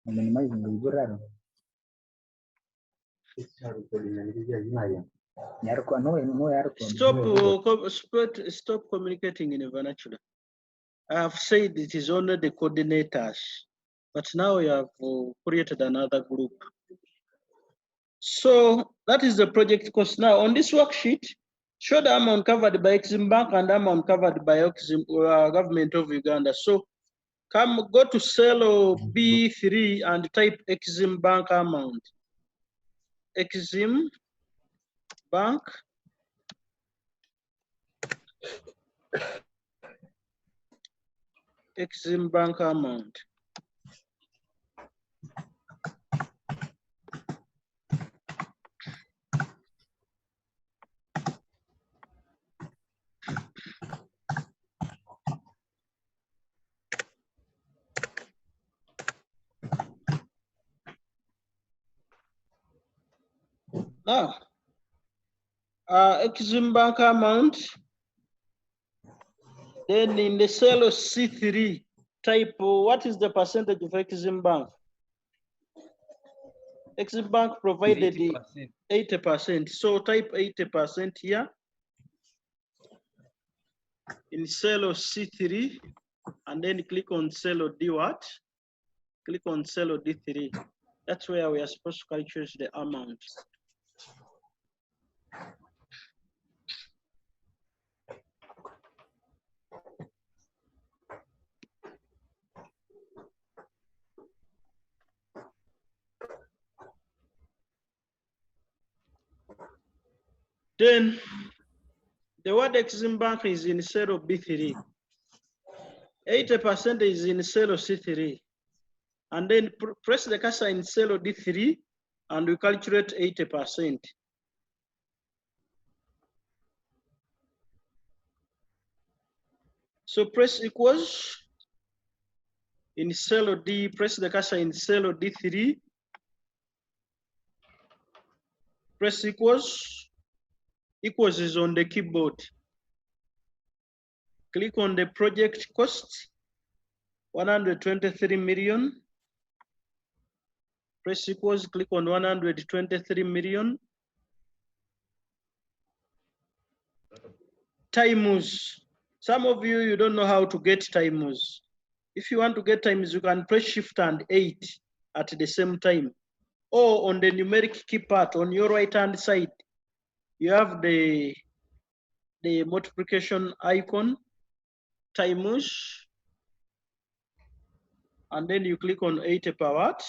minimizing library. Stop communicating in a vernacular. I have said it is only the coordinators, but now you have created another group. So that is the project cost. Now on this worksheet, show the amount covered by Exim Bank and amount covered by government of Uganda. So go to cell B3 and type Exim Bank amount. Exim Bank Exim Bank amount. Now, Exim Bank amount. Then in the cell C3, type what is the percentage of Exim Bank? Exim Bank provided 80%. So type 80% here in cell C3, and then click on cell D what? Click on cell D3. That's where we are supposed to calculate the amount. Then the word Exim Bank is in cell B3. 80% is in cell C3. And then press the cursor in cell D3 and we calculate 80%. So press equals in cell D, press the cursor in cell D3. Press equals. Equals is on the keyboard. Click on the project cost, 123 million. Press equals, click on 123 million. Times. Some of you don't know how to get times. If you want to get times, you can press Shift and 8 at the same time. Or on the numeric keypad on your right-hand side, you have the multiplication icon, times, and then you click on 80 per watt.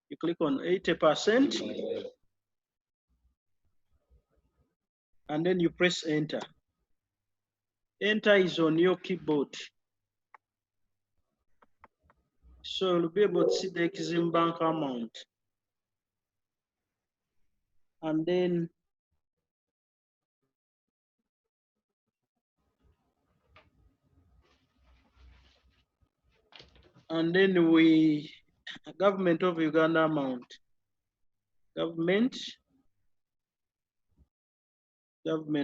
You click on 80%, and then you press enter. Enter is on your keyboard. So you'll be able to see the Exim Bank amount. And then government of Uganda amount. Government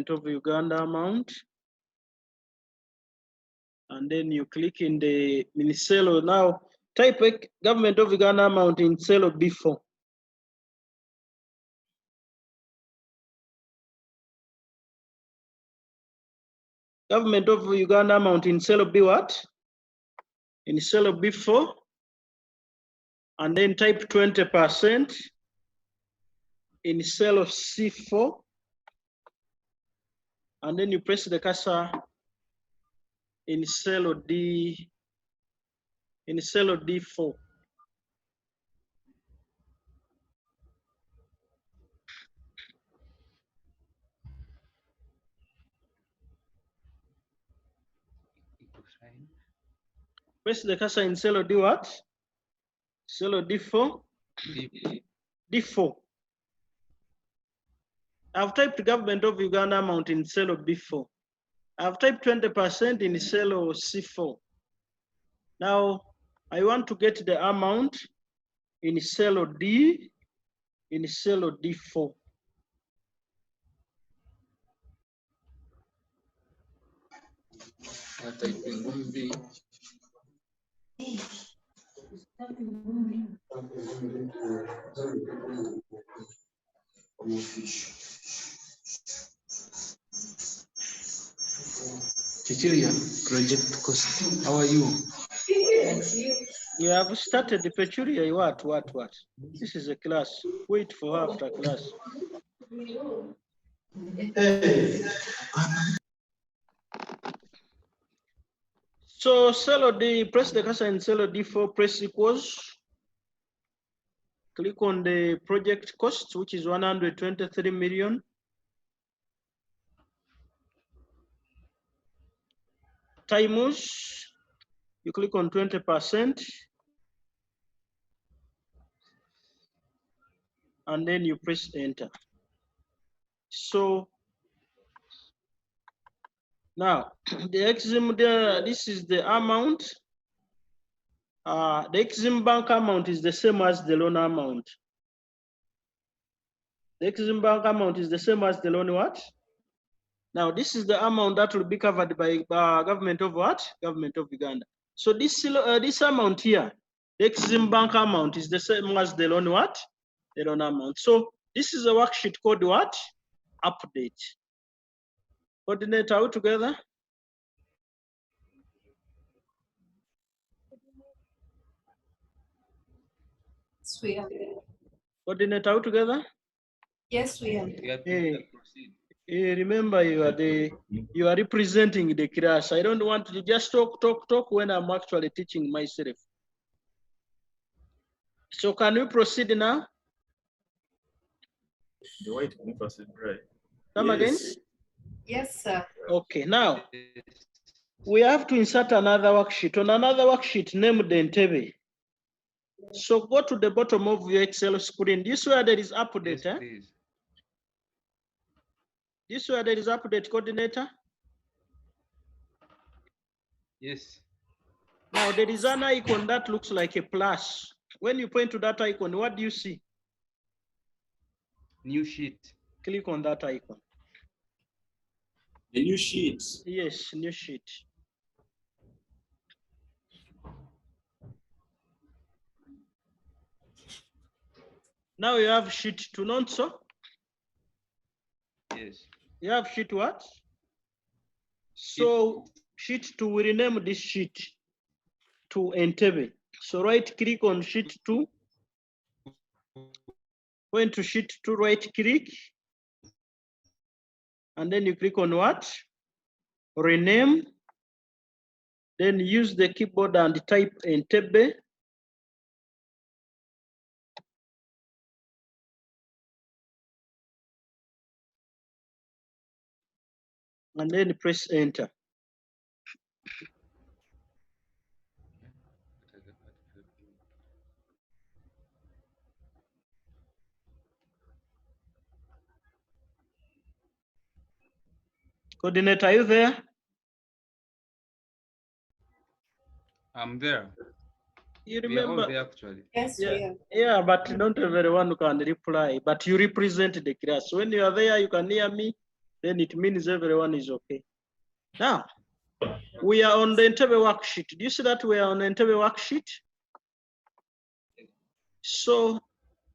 of Uganda amount. And then you click in the cell. Now type government of Uganda amount in cell B4. Government of Uganda amount in cell B what? In cell B4. And then type 20% in cell C4. And then you press the cursor in cell D, in cell D4. Press the cursor in cell D what? Cell D4. D4. I've typed government of Uganda amount in cell B4. I've typed 20% in cell C4. Now I want to get the amount in cell D, in cell D4. Cecilia, project cost. How are you? You have started the Peturia. What? This is a class. Wait for her after class. So cell D, press the cursor in cell D4, press equals. Click on the project cost, which is 123 million. Times, you click on 20%. And then you press enter. So now the Exim there, this is the amount. The Exim Bank amount is the same as the loan amount. The Exim Bank amount is the same as the loan what? Now this is the amount that will be covered by government of what? Government of Uganda. So this amount here, the Exim Bank amount is the same as the loan what? The loan amount. So this is a worksheet called what? Update. Coordinate out together. Yes, we are. Coordinate out together. Yes, we are. Hey, remember you are representing the class. I don't want to just talk when I'm actually teaching myself. So can we proceed now? The white emphasis, right? Come again? Yes, sir. Okay, now we have to insert another worksheet. On another worksheet named Entebbe. So go to the bottom of your Excel screen. This where there is update. Yes, please. This where there is update coordinator. Yes. Now there is an icon that looks like a plus. When you point to that icon, what do you see? New sheet. Click on that icon. The new sheet. Yes, new sheet. Now you have sheet 2, not so? Yes. You have sheet what? So sheet 2, we rename this sheet to Entebbe. So right click on sheet 2. Go into sheet 2, right click. And then you click on what? Rename. Then use the keyboard and type Entebbe. And then press enter. Coordinator, are you there? I'm there. You We are all remember? there actually. Yes, Yeah, we are. yeah, but not everyone can reply. But you represent the class. When you are there, you can hear me. Then it means everyone is okay. Now, we are on the Entebbe worksheet. Do you see that we are on the Entebbe worksheet? So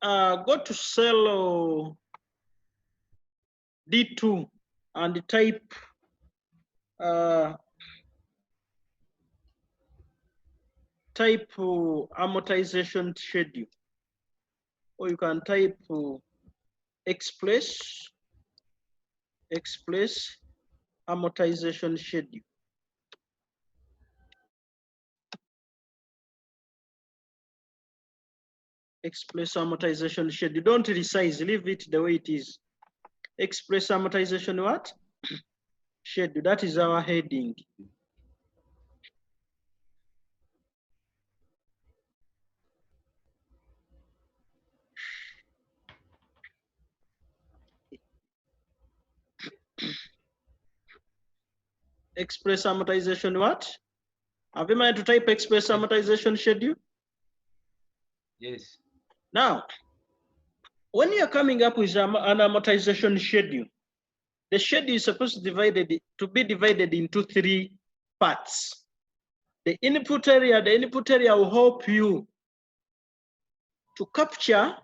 go to cell D2 and type amortization schedule, or you can type express amortization schedule. Express amortization schedule. Don't resize, leave it the way it is. Express amortization what? Schedule. That is our heading. Express amortization what? Have you mind to type express amortization schedule? Yes. Now, when you're coming up with an amortization schedule, the schedule is supposed to be divided into 3 parts. The input area will help you to capture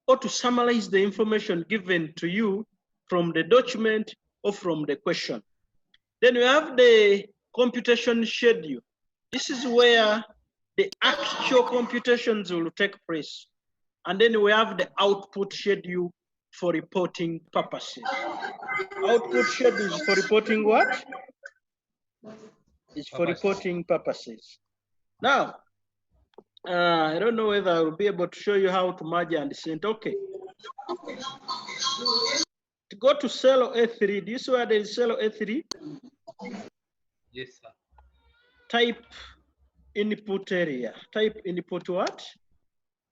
or to summarize the information given to you from the document or from the question. Then we have the computation schedule. This is where the actual computations will take place. And then we have the output schedule for reporting purposes. Output schedule is for reporting what? It's for reporting purposes. Now, I don't know whether I will be able to show you how to merge and send. Okay. To go to cell A3, do you see where there is cell A3? Yes, sir. Type input area. Type input what?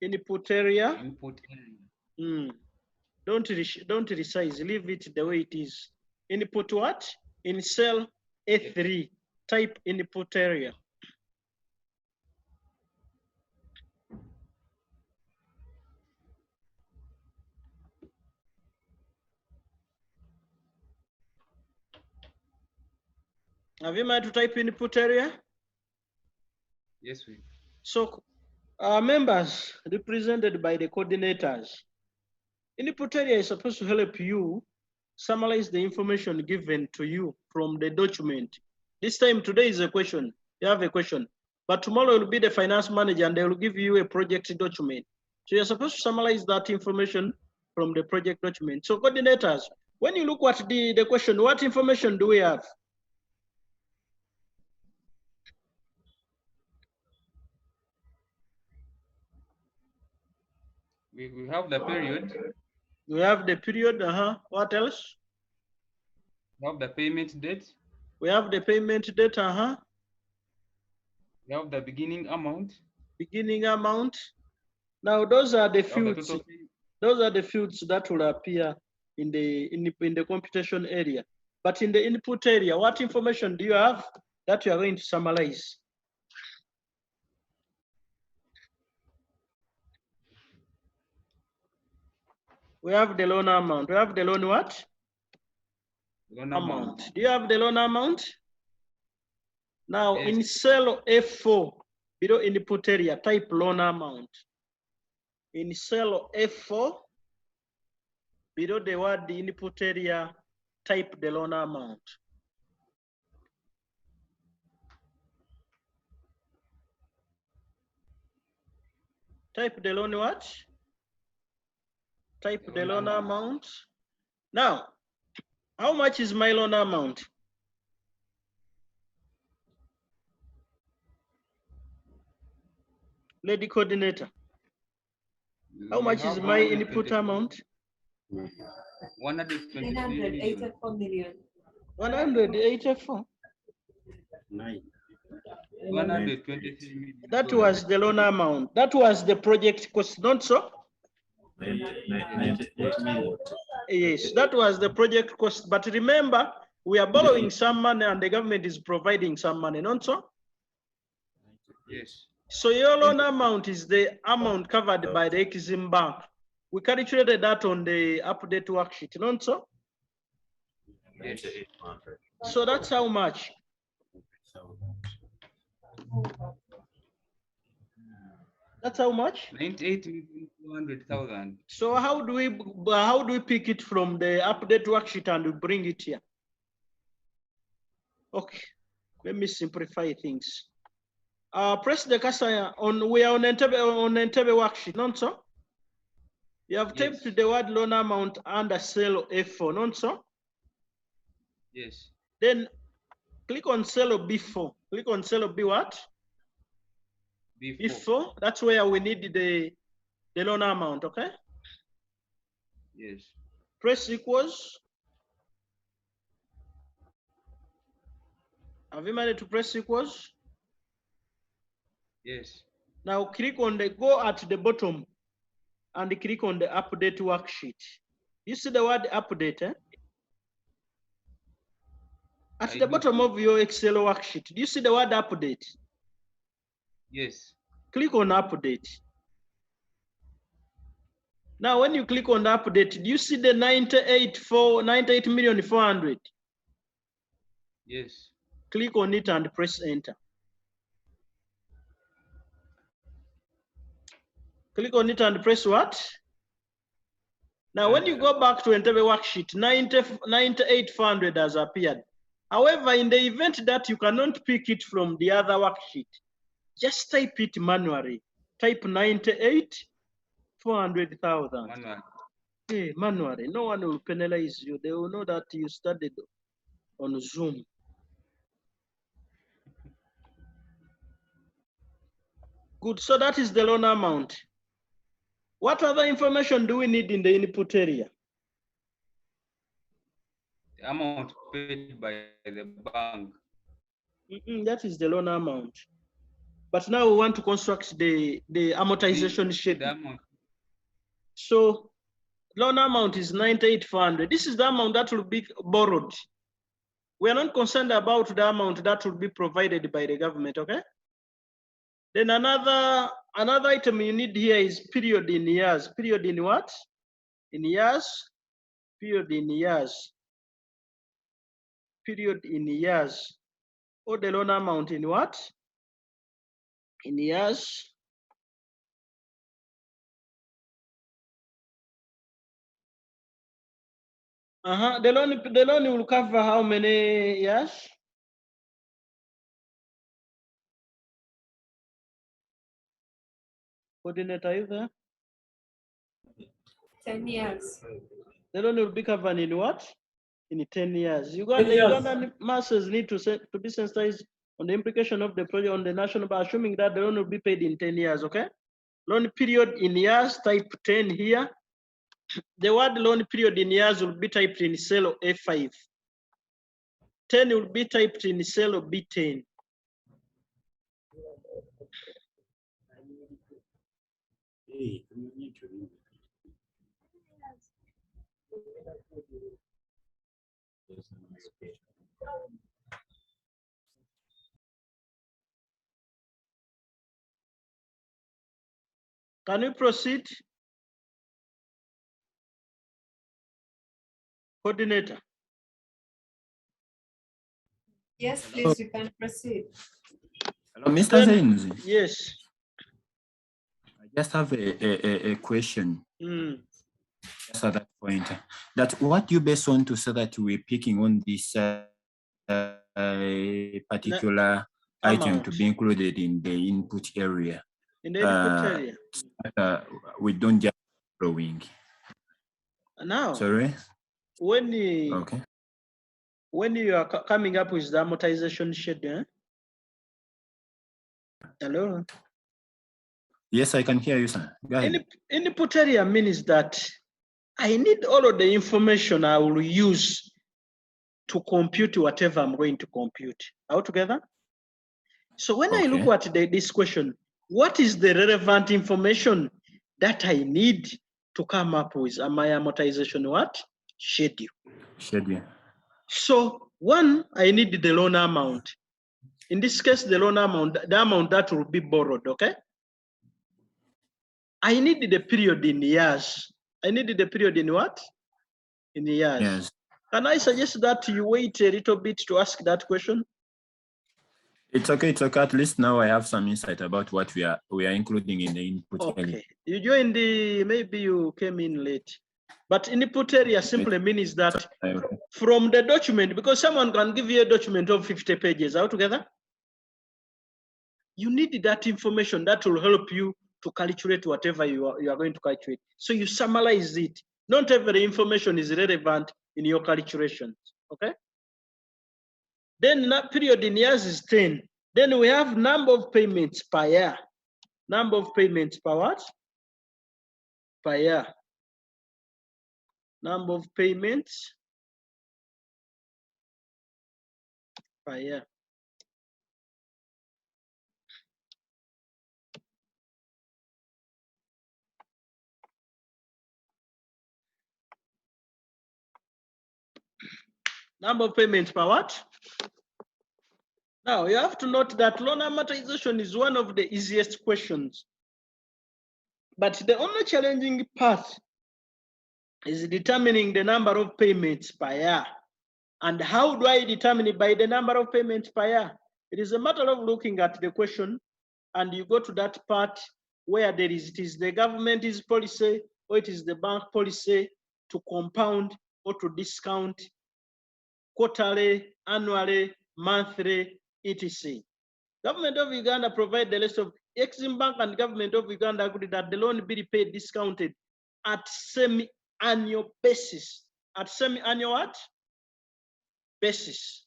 Input area. Input area. Don't resize, leave it the way it is. Input what? In cell A3, type input area. Have you managed to type input area? Yes, we. So our members represented by the coordinators. Input area is supposed to help you summarize the information given to you from the document. This time, today is a question. You have a question. But tomorrow will be the finance manager and they will give you a project document. So you're supposed to summarize that information from the project document. So coordinators, when you look at the question, what information do we have? We have the period. We have the period, what else? We have the payment date. We have the payment date, We have the beginning amount. Beginning amount. Now those are the fields. Those are the fields that will appear in the computation area. But in the input area, what information do you have that you are going to summarize? We have the loan amount. We have the loan what? Loan amount. Do you have the loan amount? Now Yes. in cell F4, below input area, type loan amount. In cell F4, below the word the input area, type the loan amount. Type the loan what? Type the loan amount. Now, how much is my loan amount? Lady coordinator. How much is my input amount? 984 million. 184. 123 million. That was the loan amount. That was the project cost, not so? 98 million. Yes, that was the project cost. But remember, we are borrowing some money and the government is providing some money, not so? Yes. So your loan amount is the amount covered by the Exim Bank. We calculated that on the update worksheet, not so? Yes. So that's how much? That's how much? 98,200,000. So how do we pick it from the update worksheet and we bring it here? Okay, let me simplify things. Press the cursor on, we are on Entebbe worksheet, not so? You have typed the word loan amount under cell F4, not so? Yes. Then click on cell B4. Click on cell B what? B4. That's where we need the loan amount, okay? Yes. Press equals. Have you managed to press equals? Yes. Now click on go at the bottom and click on the update worksheet. You see the word update, eh? At the bottom of your Excel worksheet, do you see the word update? Yes. Click on update. Now, when you click on update, do you see the 98,400,000? Yes. Click on it and press enter. Click on it and press what? Now, when you go back to Entebbe worksheet, 98,400 has appeared. However, in the event that you cannot pick it from the other worksheet, just type it manually. Type 98,400,000. Manual. Hey, manually. No one will penalize you. They will know that you studied on Zoom. Good. So that is the loan amount. What other information do we need in the input area? The amount paid by the bank. That is the loan amount. But now we want to construct the amortization schedule. The amount. So loan amount is 98,400. This is the amount that will be borrowed. We are not concerned about the amount that will be provided by the government, okay? Then another item you need here is period in years. Period in what? In years. Period in years. Period in years. Or the loan amount in what? In years. The loan will cover how many years? Coordinator, are you there? 10 years. The loan will be covered in what? In 10 years. Ugandan masses need to be sensitized on the implication of the project on the national, by assuming that the loan will be paid in 10 years, okay? Loan period in years, type 10 here. The word loan period in years will be typed in cell A5. 10 will be typed in cell B10. Can we proceed? Coordinator. Yes, please, you can proceed. Hello, Mr. Zains. Yes. I just have a question. Just at that point. That what you base on to say that we're picking on this particular item to be included in the input area. In the input area. We don't just following. Now, Sorry? when you are coming up with the amortization schedule, hello? Yes, I can hear you, sir. Go ahead. Input area means that I need all of the information I will use to compute whatever I'm going to compute. All together? So when I look at this question, what is the relevant information that I need to come up with my amortization what? Schedule. Schedule. So one, I need the loan amount. In this case, the loan amount, the amount that will be borrowed, okay? I need the period in years. I need the period in what? In years. Yes. Can I suggest that you wait a little bit to ask that question? It's okay. It's okay. At least now I have some insight about what we are including in the input area. Okay. You joined maybe you came in late. But input area simply means that from the document, because someone can give you a document of 50 pages altogether, you need that information that will help you to calculate whatever you are going to calculate. So you summarize it. Not every information is relevant in your calculations, okay? Then that period in years is 10. Then we have number of payments per year. Number of payments per what? Per year. Number of payments per year. Number of payments per what? Now you have to note that loan amortization is one of the easiest questions. But the only challenging part is determining the number of payments per year. And how do I determine it? By the number of payments per year? It is a matter of looking at the question and you go to that part where it is the government's policy or it is the bank policy to compound or to discount quarterly, annually, monthly, etc. Government of Uganda provide the list of Exim Bank and Government of Uganda agreed that the loan be repaid discounted at semi-annual basis. At semi-annual what? Basis.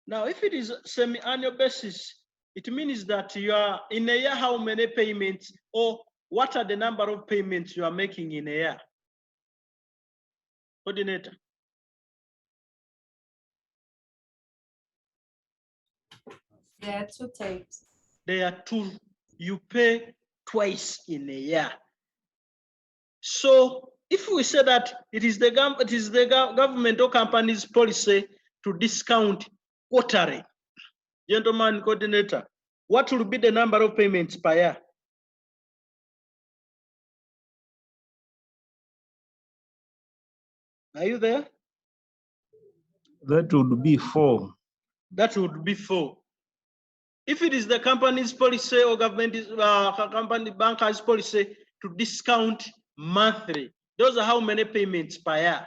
Now, if it is semi-annual basis, it means that you are in a year, how many payments or what are the number of payments you are making in a year? Coordinator. There are two types. There are two. You pay twice in a year. So if we say that it is the government or company's policy to discount quarterly, gentleman coordinator, what will be the number of payments per year? Are you there? That would be 4. That would be 4. If it is the company's policy or government company banker's policy to discount monthly, those are how many payments per year?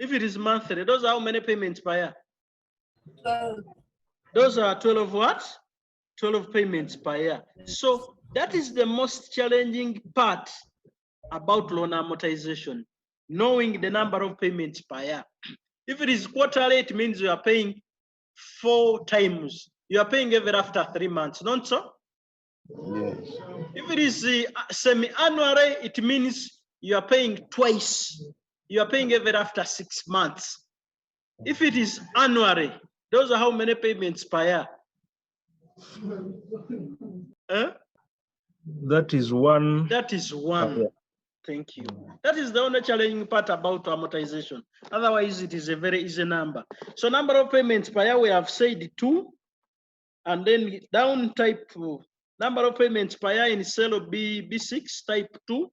If it is monthly, those are how many payments per year? 12. Those are 12 what? 12 payments per year. So that is the most challenging part about loan amortization, knowing the number of payments per year. If it is quarterly, it means you are paying 4 times. You are paying every after 3 months, not so? Yes. If it is semi-annually, it means you are paying twice. You are paying every after 6 months. If it is annually, those are how many payments per year? That is 1. That is 1. Yeah. Thank you. That is the only challenging part about amortization. Otherwise, it is a very easy number. So number of payments per year, we have said 2. And then down type number of payments per year in cell B6, type 2.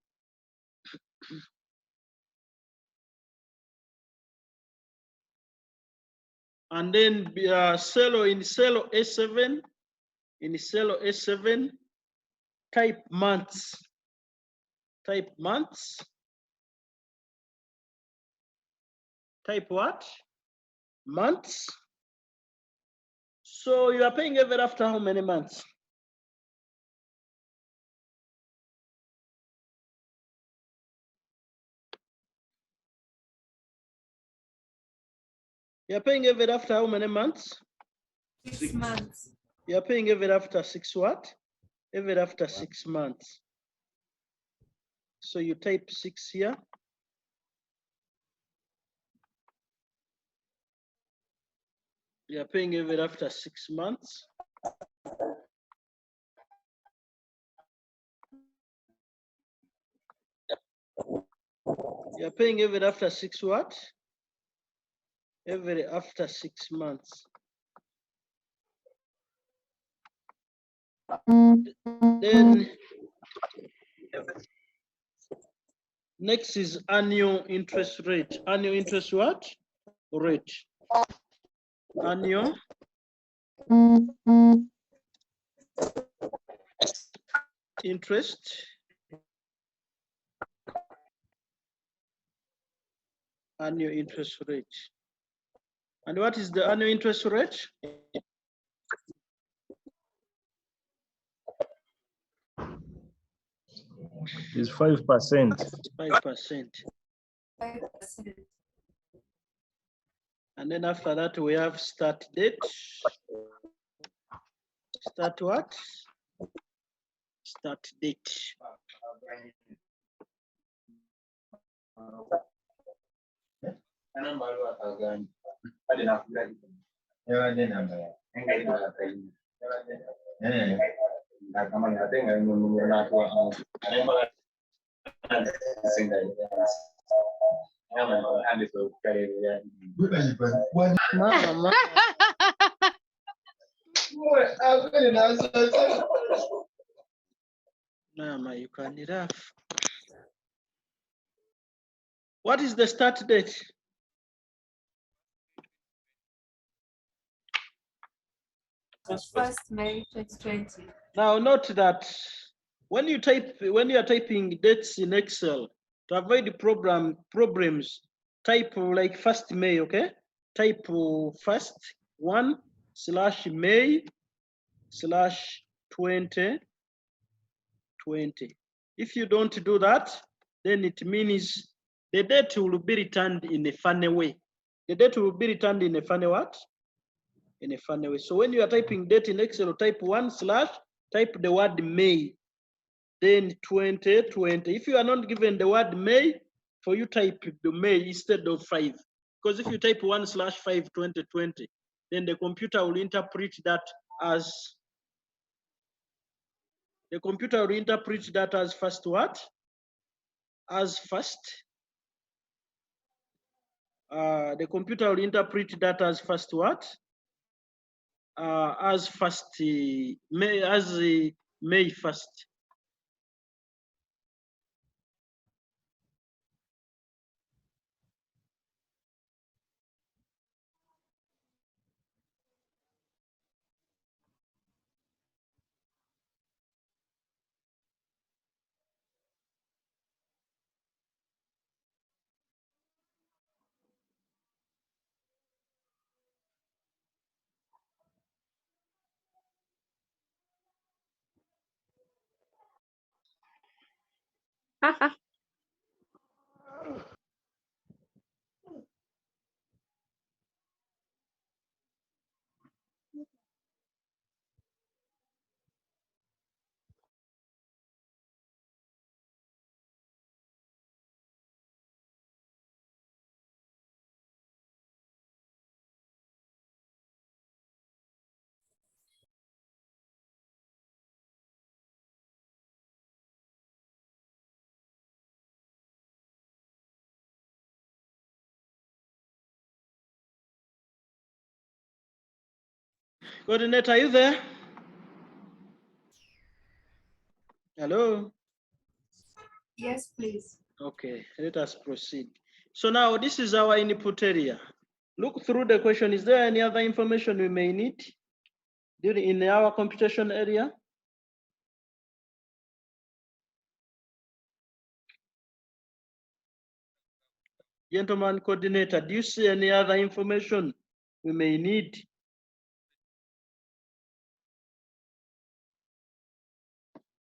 And then cell in cell A7, in cell A7, type months. Type months. Type what? Months. So you are paying every after how many months? You are paying every after how many months? 6 months. You are paying every after 6 what? Every after 6 months. So you type 6 here. You are paying every after 6 months. You are paying every after 6 what? Every after 6 months. Then next is annual interest rate. Annual interest what? Rate. Annual interest. Annual interest rate. And what is the annual interest rate? Is 5%. 5%. 5%. And then after that, we have start date. Start what? Start date. Mama. Mama, you can laugh. What is the start date? 1st May 2020. Now note that when you are typing dates in Excel, to avoid the problems, type like 1st May, okay? Type first 1/May/2020. If you don't do that, then it means the date will be returned in a funny way. The date will be returned in a funny what? In a funny way. So when you are typing date in Excel, type 1/ type the word May, then 2020. If you are not given the word May, for you type the May instead of 5. Because if you type 1/5 2020, then the computer will interpret that as first what? As first. The computer will interpret that as first what? As first May, as May 1st. Coordinator, are you there? Hello? Yes, please. Okay, let us proceed. So now this is our input area. Look through the question. Is there any other information we may need in our computation area? Gentleman coordinator, do you see any other information we may need?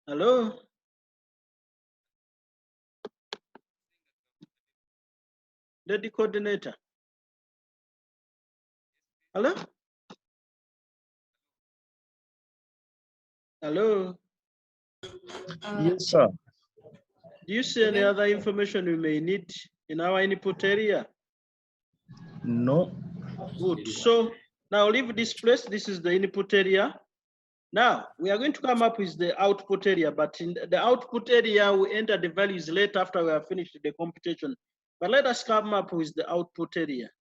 Hello? Lady coordinator. Hello? Hello? Yes, sir. Do you see any other information we may need in our input area? No. Good. So now leave this place. This is the input area. Now we are going to come up with the output area, but in the output area, we enter the values later after we have finished the computation. But let us come up with the output area.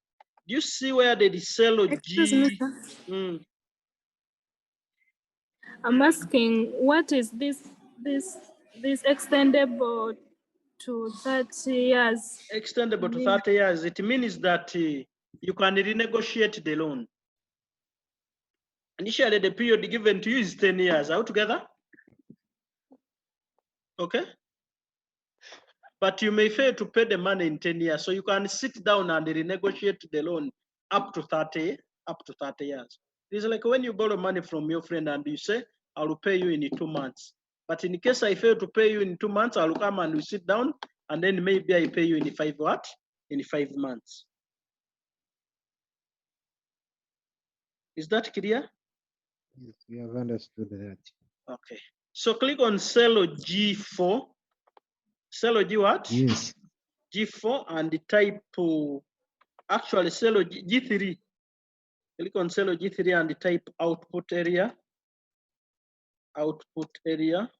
Do you see where there is cell Excuse me, G? sir. I'm asking, what is this extendable to 30 years? Extendable to 30 years. It means that you can renegotiate the loan. Initially, the period given to you is 10 years altogether. Okay? But you may fail to pay the money in 10 years. So you can sit down and renegotiate the loan up to 30 years. It's like when you borrow money from your friend and you say, I will pay you in 2 months. But in case I fail to pay you in 2 months, I will come and we sit down and then maybe I pay you in 5 what? In 5 months. Is that clear? Yes, we have understood that. Okay. So click on cell G4. Cell G what? Yes. G4 and type actually cell G3. Click on cell G3 and type output area. Output area.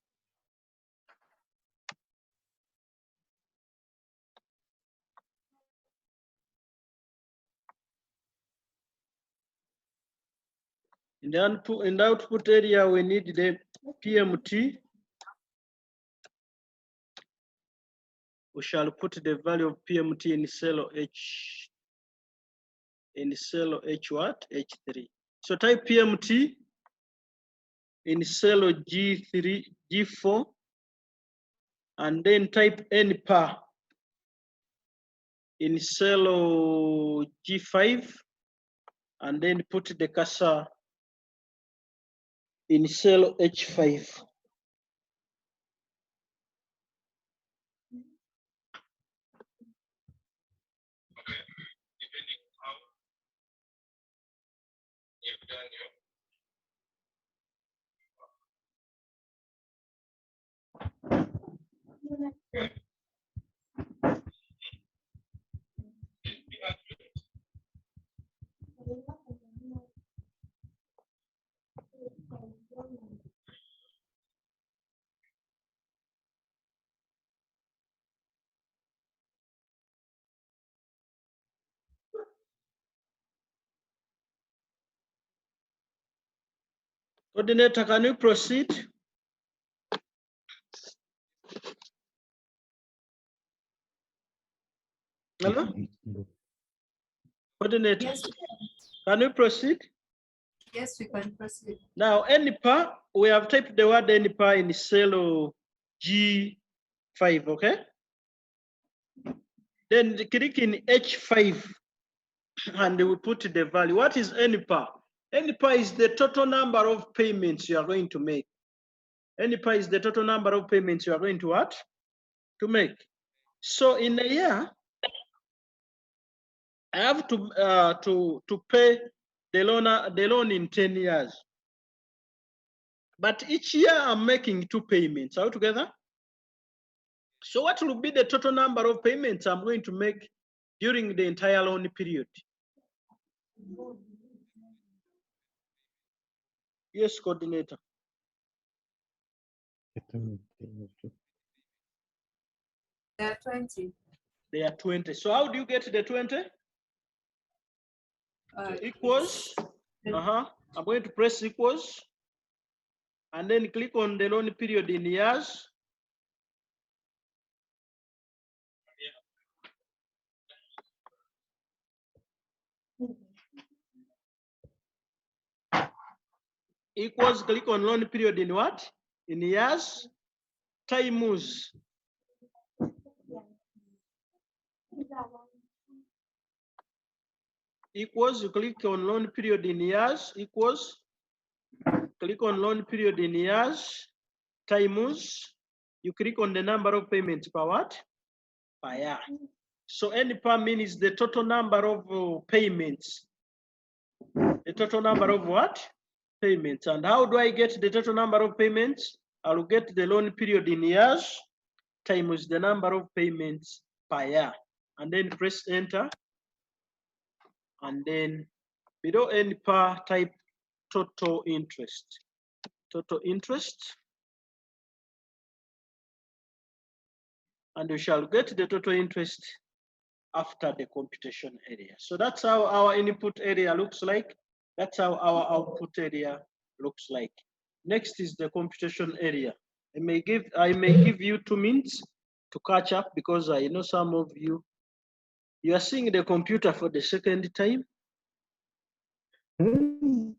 In the output area, we need the PMT. We shall put the value of PMT in cell H. In cell H what? H3. So type PMT in cell G3, G4, and then type N par in cell G5, and then put the cursor in cell H5. Coordinator, can you proceed? Hello? Coordinator, Yes, can you proceed? yes, we can proceed. Now, NPA, we have typed the word NPA in cell G5, okay? Then click in H5 and we put the value. What is NPA? NPA is the total number of payments you are going to make. NPA is the total number of payments you are going to what? To make. So in a year, I have to pay the loan in 10 years. But each year I'm making 2 payments altogether. So what will be the total number of payments I'm going to make during the entire loan period? Yes, coordinator. There are 20. They are 20. So how do you get the 20? Equals. I'm going to press equals and then click on the loan period in years. Equals, click on loan period in what? In years. Times. Equals, you click on loan period in years. Equals, click on loan period in years. Times, you click on the number of payments per what? Per year. So any per means the total number of payments. The total number of what? Payments. And how do I get the total number of payments? I'll get the loan period in years times the number of payments per year. And then press enter. And then below N per type total interest. Total interest. And we shall get the total interest after the computation area. So that's how our input area looks like. That's how our output area looks like. Next is the computation area. I may give you 2 minutes to catch up because I know some of you are seeing the computer for the second time. Can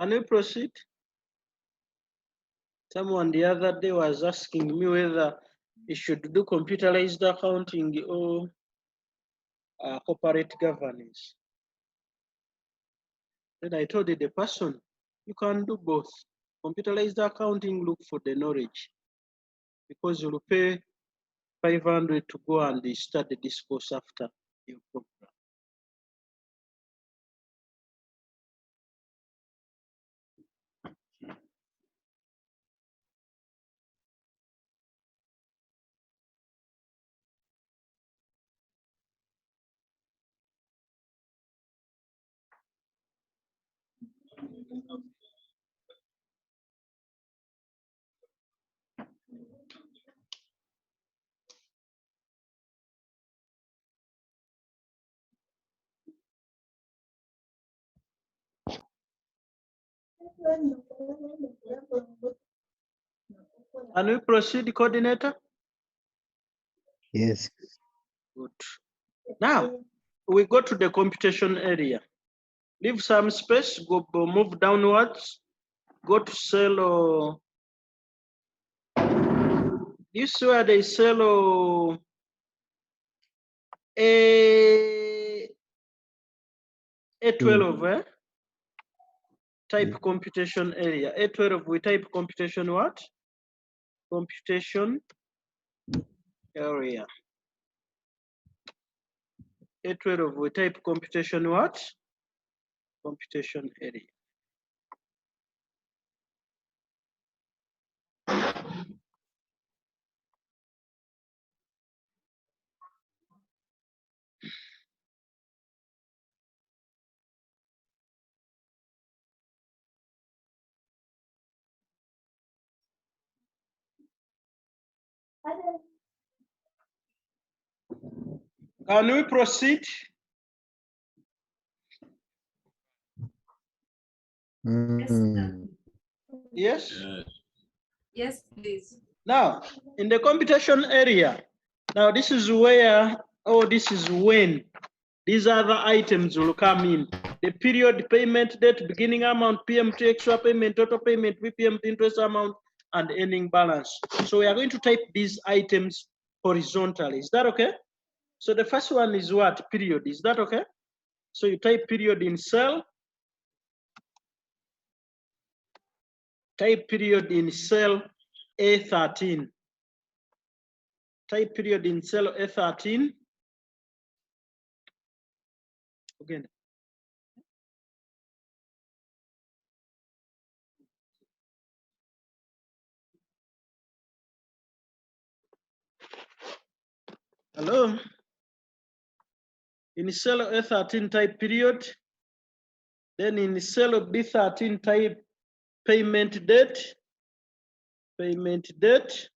we proceed? Someone the other day was asking me whether you should do computerized accounting or corporate governance. Then I told the person, you can do both. Computerized accounting, look for the knowledge because you'll pay 500 to go and study this course after your program. Can we proceed, coordinator? Yes. Good. Now, we go to the computation area. Leave some space, move downwards, go to cell. You see where they cell A12, type computation area. A12, we type computation what? Computation area. A12, we type computation what? Computation area. Can we proceed? Yes? Yes, please. Now, in the computation area, now this is where, this is when these other items will come in. The period, payment date, beginning amount, PMT, extra payment, total payment, VPM, interest amount, and ending balance. So we are going to type these items horizontally. Is that okay? So the first one is what? Period. Is that okay? So you type period in cell. Type period in cell A13. Type period in cell A13. Again. Hello? In cell A13 type period. Then in cell B13 type payment date. Payment date.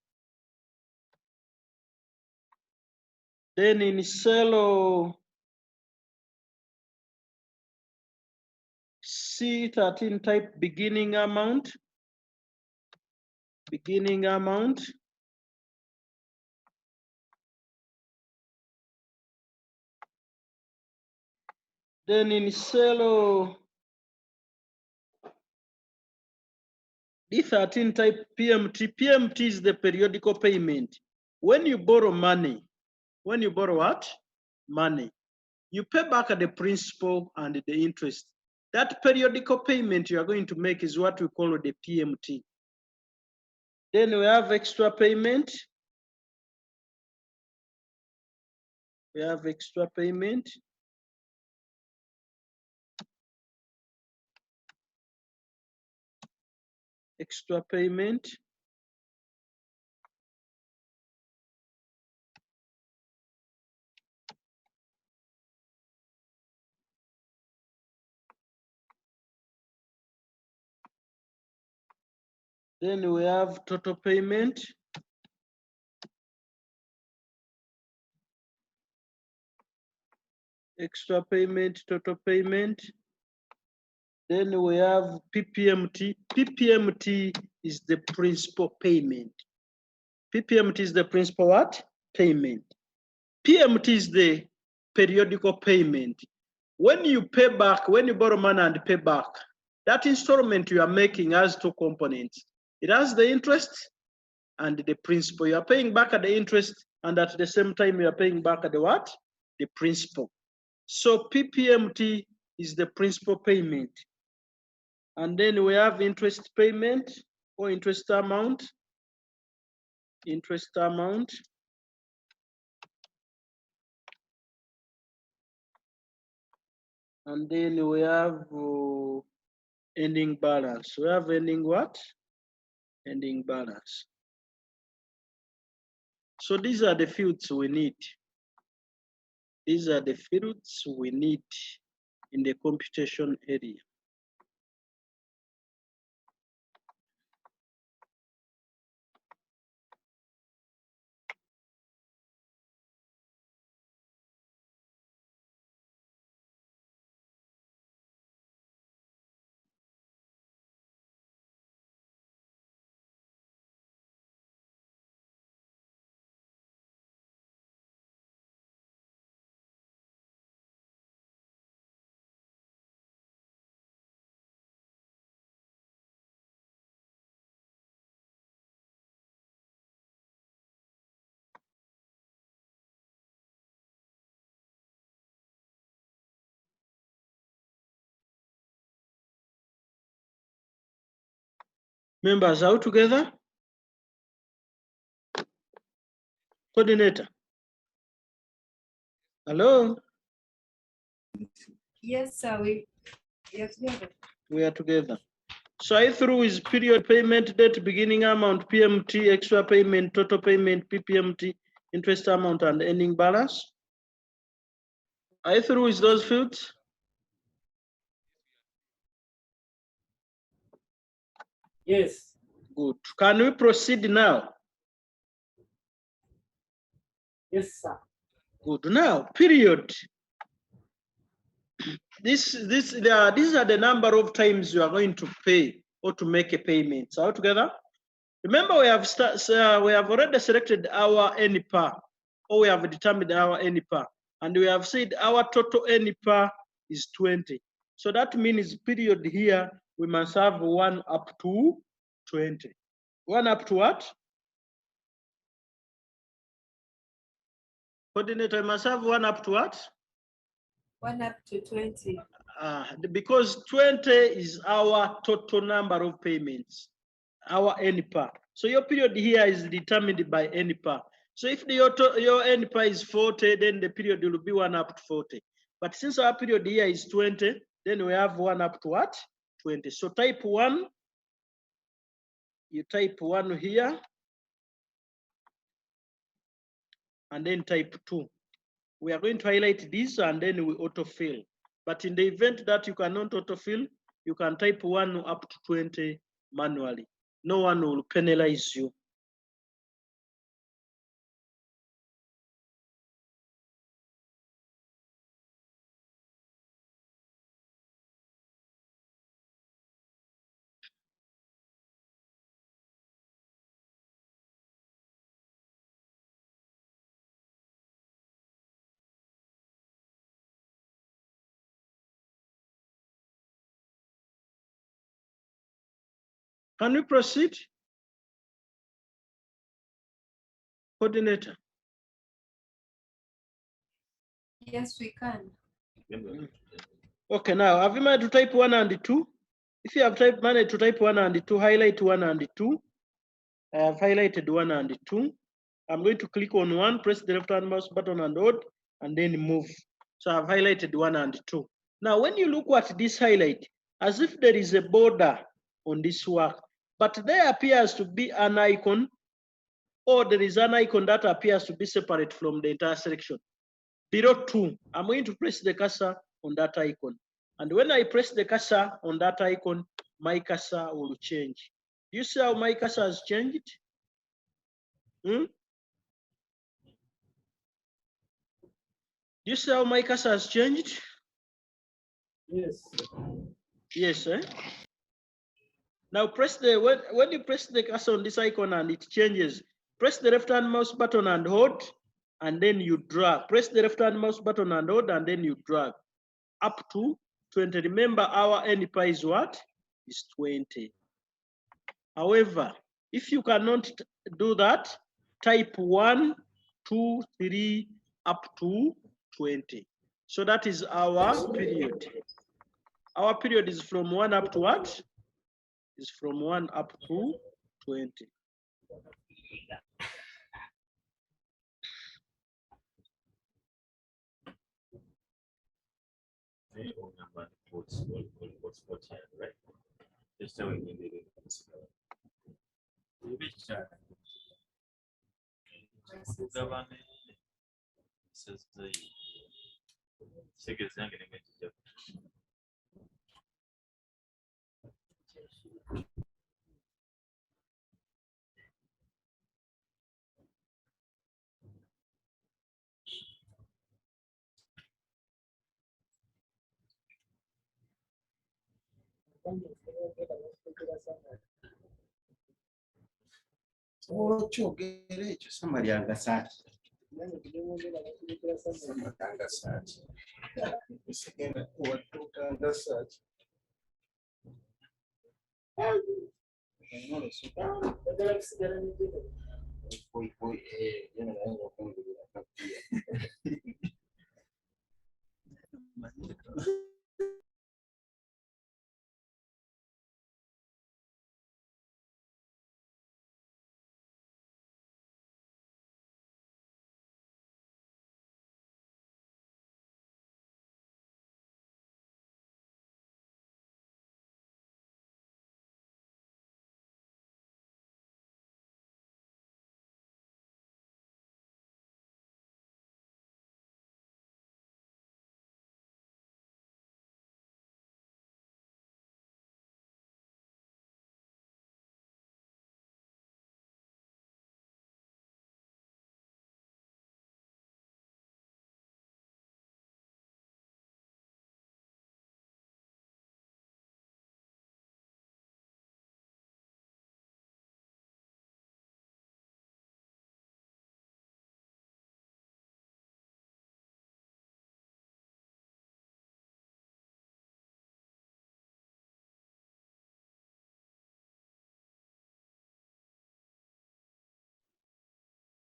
Then in cell C13 type beginning amount. Beginning amount. Then in cell D13 type PMT. PMT is the periodical payment. When you borrow money, when you borrow what? Money. You pay back the principal and the interest. That periodical payment you are going to make is what we call the PMT. Then we have extra payment. We have extra payment. Extra payment. Then we have total payment. Extra payment, total payment. Then we have PPMT. PPMT is the principal payment. PPMT is the principal what? Payment. PMT is the periodical payment. When you pay back, when you borrow money and pay back, that installment you are making has two components. It has the interest and the principal. You are paying back at the interest, and at the same time you are paying back at the what? The principal. So PPMT is the principal payment. And then we have interest payment or interest amount. Interest amount. And then we have ending balance. We have ending what? Ending balance. So these are the fields we need. These are the fields we need in the computation area. Members, are we together? Coordinator. Hello? Yes, sir. We are together. We are together. So I through is period payment date, beginning amount, PMT, extra payment, total payment, PPMT, interest amount, and ending balance. I through is those fields. Yes. Good. Can we proceed now? Yes, sir. Good. Now, period. These are the number of times you are going to pay or to make a payment. All together? Remember, we have already selected our NPAR, or we have determined our NPAR, and we have said our total NPAR is 20. So that means period here, we must have 1 up to 20. 1 up to what? Coordinator, must have 1 up to what? 1 up to 20. Because 20 is our total number of payments, our NPAR. So your period here is determined by NPAR. So if your NPAR is 40, then the period will be 1 up to 40. But since our period here is 20, then we have 1 up to what? 20. So type 1, you type 1 here, and then type 2. We are going to highlight this and then we autofill. But in the event that you cannot autofill, you can type 1 up to 20 manually. No one will penalize you. Can we proceed? Coordinator. Yes, we can. Okay, now have you managed to type 1 and 2? If you have managed to type 1 and 2, highlight 1 and 2. I have highlighted 1 and 2. I'm going to click on 1, press the left hand mouse button and hold, and then move. So I've highlighted 1 and 2. Now, when you look at this highlight, as if there is a border on this work, but there appears to be an icon, or there is an icon that appears to be separate from the entire selection. Below 2, I'm going to press the cursor on that icon. And when I press the cursor on that icon, my cursor will change. Do you see how my cursor has changed? Do you see how my cursor has changed? Yes. Yes, eh? Now press when you press the cursor on this icon and it changes, press the left hand mouse button and hold, and then you drag. Press the left hand mouse button and hold, and then you drag up to 20. Remember, our NPAR is what? Is 20. However, if you cannot do that, type 1, 2, 3, up to 20. So that is our period. Our period is from 1 up to what? Is from 1 up to 20. Right? Just showing you kyogere ekyo somebody angasati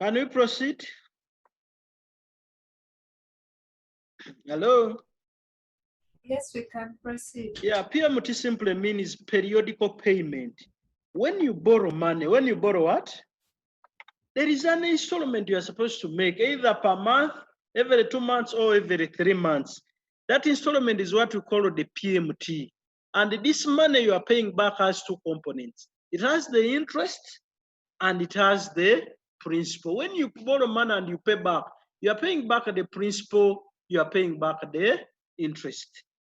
Can we proceed? Hello? Yes, we can proceed. Yeah, PMT simply means periodical payment. When you borrow money, when you borrow what? There is an installment you are supposed to make either per month, every 2 months, or every 3 months. That installment is what we call the PMT. And this money you are paying back has two components. It has the interest and it has the principal. When you borrow money and you pay back, you are paying back the principal, you are paying back the interest.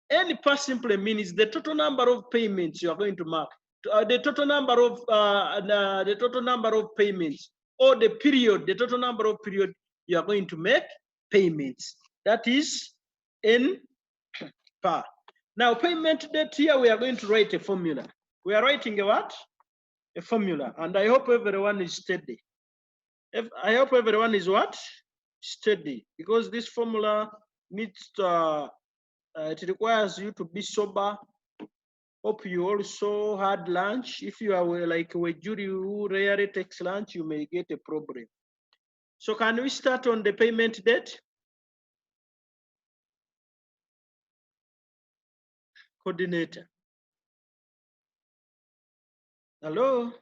Any part simply means the total number of payments you are going to mark, the total number of payments, or the period, the total number of period you are going to make payments. That is N per. Now, payment date here, we are going to write a formula. We are writing a what? A formula. And I hope everyone is steady. I hope everyone is what? Steady. Because this formula needs to, it requires you to be sober. Hope you also had lunch. If you are like a jury who rarely takes lunch, you may get a problem. So can we start on the payment date? Coordinator. Hello?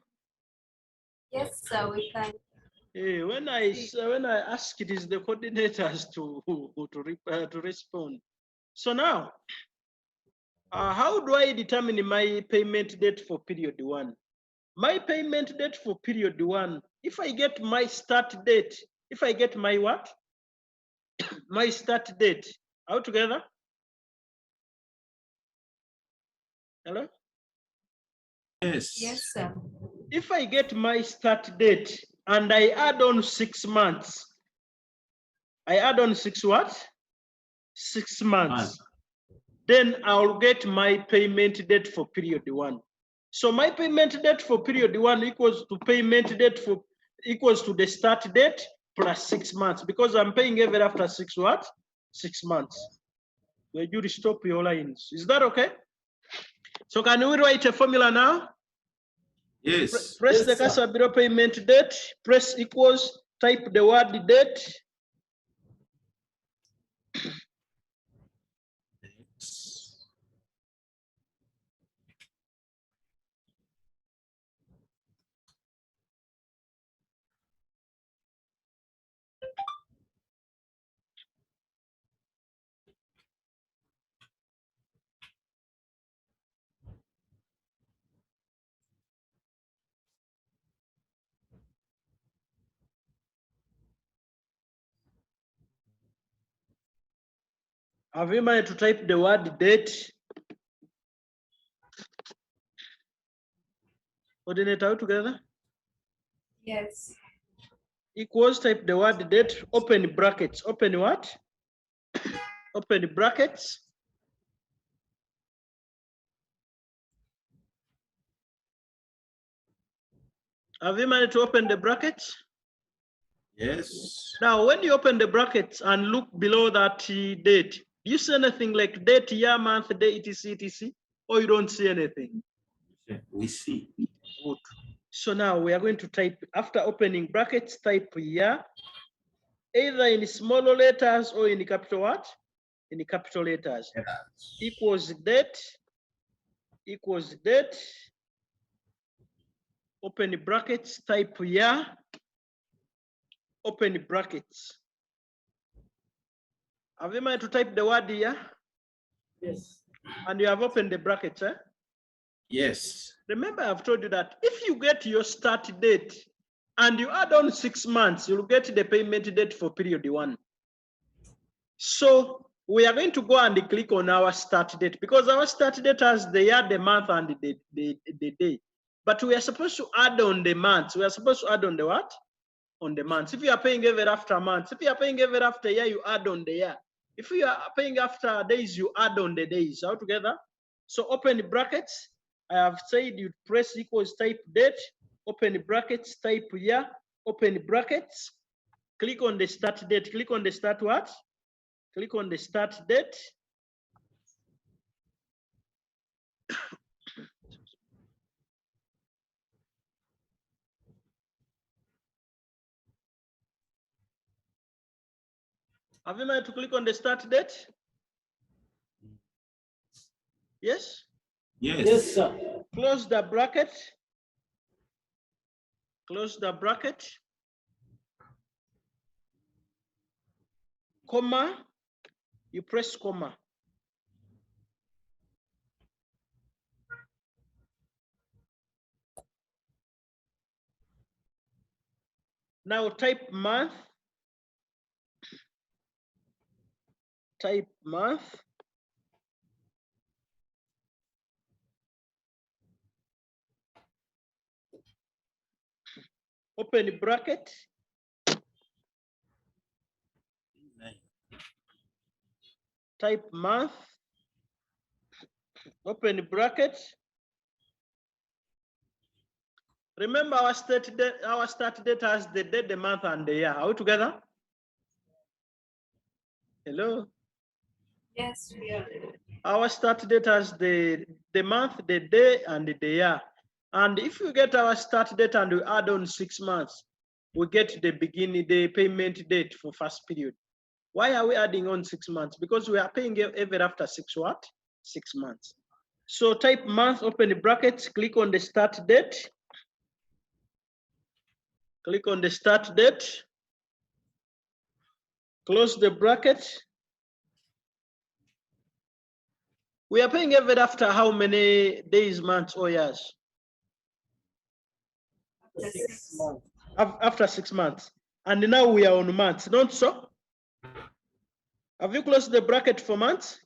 Yes, sir, we can. Hey, when I ask it is the coordinators to respond. So now, how do I determine my payment date for period 1? My payment date for period 1, if I get my start date, if I get my what? My start date, all together? Hello? Yes. Yes, sir. If I get my start date and I add on 6 months, I add on 6 what? 6 months. Then I'll get my payment date for period 1. So my payment date for period 1 equals to payment date for equals to the start date plus 6 months, because I'm paying ever after 6 what? 6 months. Where you stop your lines. Is that okay? So can we write a formula now? Yes. Press Yes, the sir. cursor below payment date, press equals, type the word date. Have you managed to type the word date? Coordinate out together. Yes. Equals, type the word date, open brackets. Open what? Open brackets. Have you managed to open the brackets? Yes. Now, when you open the brackets and look below that date, do you see anything like date, year, month, day, etc., etc., or you don't see anything? We see. Good. So now we are going to type, after opening brackets, type year, either in smaller letters or in capital what? In capital letters. Equals date, equals date, open brackets, type year, open brackets. Have you managed to type the word year? Yes. And you have opened the brackets, eh? Yes. Remember, I've told you that if you get your start date and you add on 6 months, you'll get the payment date for period 1. So we are going to go and click on our start date, because our start date has the year, the month, and the day. But we are supposed to add on the months. We are supposed to add on the what? On the months. If you are paying ever after months, if you are paying ever after year, you add on the year. If you are paying after days, you add on the days. All together. So open brackets. I have said you press equals, type date, open brackets, type year, open brackets, click on the start date, click on the start what? Click on the start date. Have you managed to click on the start date? Yes? Yes. Yes, sir. Close the bracket. Close the bracket. Comma. You press comma. Now type month. Type month. Open bracket. Type month. Open bracket. Remember our start date has the day, the month, and the year. Are we together? Hello? Yes, we are. Our start date has the month, the day, and the year. And if we get our start date and we add on 6 months, we get the beginning, the payment date for first period. Why are we adding on 6 months? Because we are paying ever after 6 what? 6 months. So type month, open the brackets, click on the start date. Click on the start date. Close the bracket. We are paying ever after how many days, months, or years? After 6 months. After 6 months. And now we are on months, not so? Have you closed the bracket for months?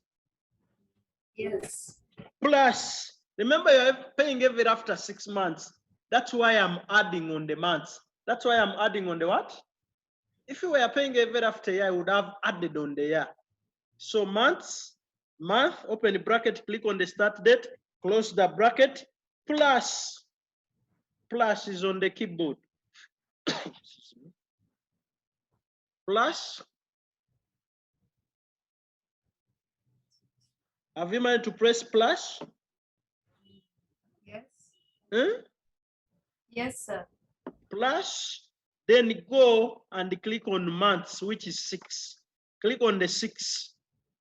Yes. Plus, remember you're paying ever after 6 months. That's why I'm adding on the months. That's why I'm adding on the what? If you were paying ever after year, I would have added on the year. So months, month, open the bracket, click on the start date, close the bracket, plus is on the keyboard. Plus. Have you managed to press plus? Yes. Huh? Yes, sir. Plus, then go and click on months, which is 6. Click on the 6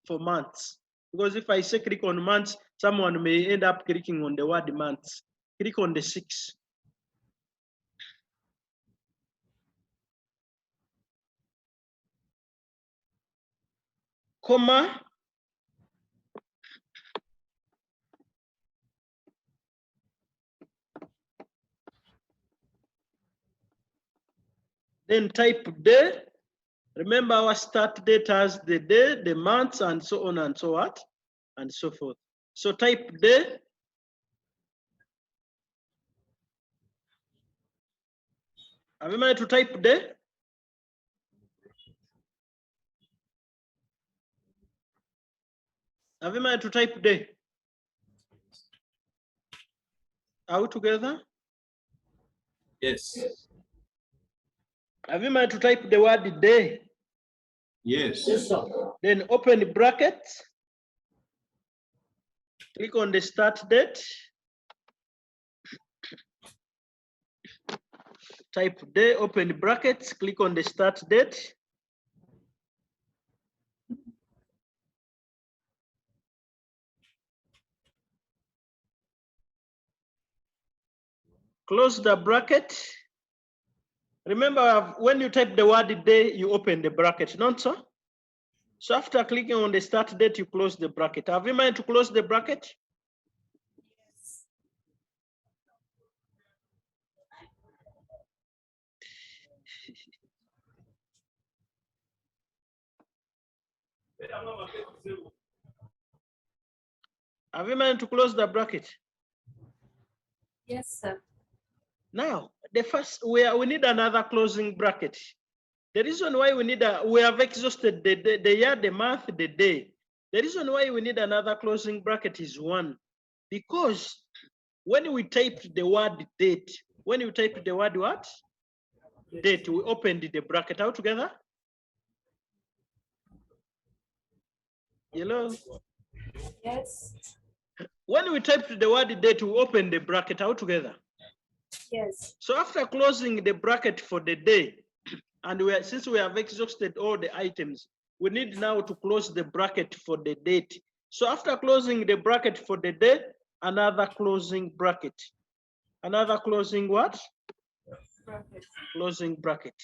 for months. Because if I say click on months, someone may end up clicking on the word months. Click on the 6. Comma. Then type day. Remember our start date has the day, the months, and so on and so what, and so forth. So type day. Have you managed to type day? Have you managed to type day? Are we together? Yes. Have you managed to type the word day? Yes. Yes, sir. Then open the bracket. Click on the start date. Type day, open the brackets, click on the start date. Close the bracket. Remember, when you type the word day, you open the bracket, not so? So after clicking on the start date, you close the bracket. Have you managed to close the bracket? Yes. Have you managed to close the bracket? Yes, sir. Now, the first, we need another closing bracket. The reason why we need we have exhausted the year, the month, the day. The reason why we need another closing bracket is one, because when we typed the word date, when you typed the word what? Date, we opened the bracket out together. Hello? Yes. When we typed the word date, we opened the bracket out together. Yes. So after closing the bracket for the day, and since we have exhausted all the items, we need now to close the bracket for the date. So after closing the bracket for the date, another closing bracket. Another closing what? Bracket. Closing bracket.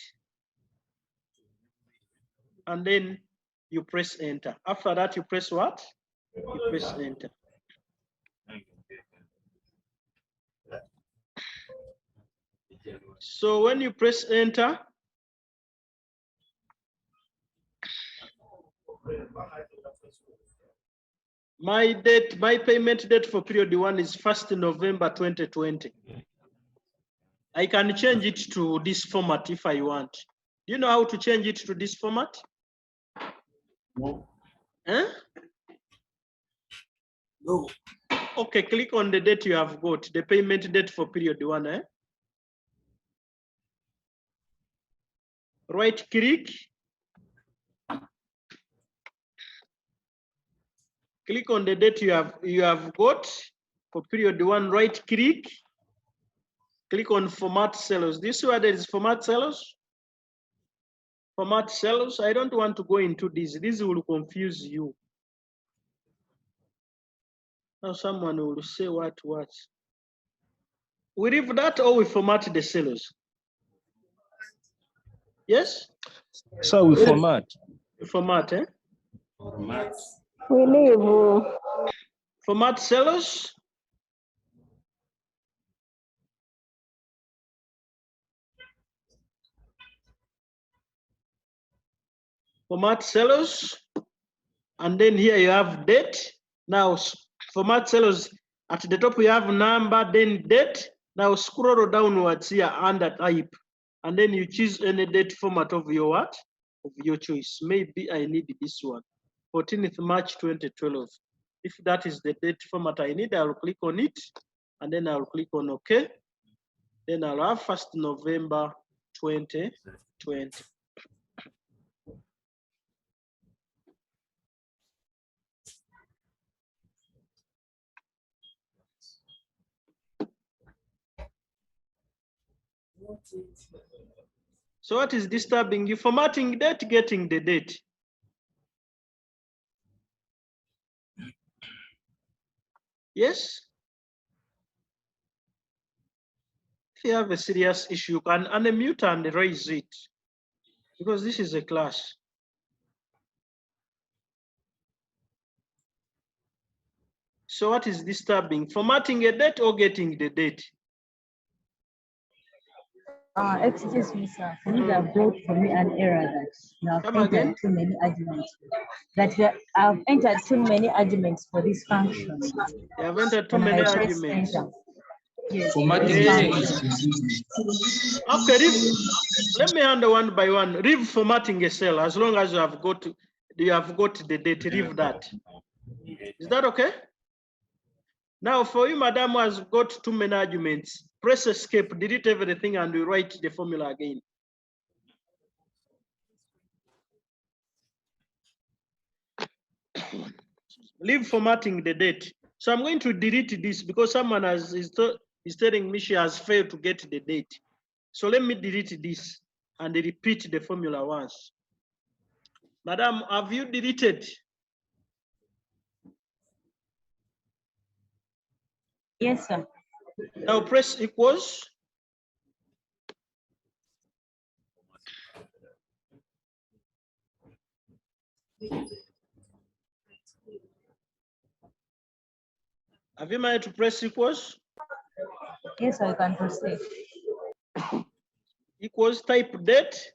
And then you press enter. After that, you press what? You press enter. So when you press enter, my payment date for period 1 is 1st November 2020. I can change it to this format if I want. Do you know how to change it to this format? No. Huh? No. Okay, click on the date you have got, the payment date for period 1. Eh? Right click. Click on the date you have got for period 1, right click. Click on format cells. This is where there is format cells. Format cells. I don't want to go into this. This will confuse you. Now someone will say what? We leave that or we format the cells? Yes? So we format. Format, eh? Yes. We leave. Format cells. Format cells. And then here you have date. Now format cells, at the top we have number, then date. Now scroll downwards here under type. And then you choose any date format of your what? Of your choice. Maybe I need this one. 14th March 2012. If that is the date format I need, I'll click on it. And then I'll click on OK. Then I'll have 1st November 2020. So what is disturbing you? Formatting date, getting the date. Yes? If you have a serious issue, you can unmute and raise it. Because this is a class. So what is disturbing? Formatting a date or getting the date? Excuse me, sir. Can you have brought for me an error that you have Come entered again? too many arguments? I've entered too many arguments for this function. You have entered too When many I press arguments. enter. Yes, Formatting this Okay. function. Okay, let me handle one by one. Leave formatting a cell as long as you have got the date. Leave that. Is that okay? Now for you, madam, who has got too many arguments, press escape, delete everything, and we write the formula again. Leave formatting the date. So I'm going to delete this because someone is telling me she has failed to get the date. So let me delete this and repeat the formula once. Madam, have you deleted? Yes, sir. Now press equals. Have you managed to press equals? Yes, I can proceed. Equals, type date.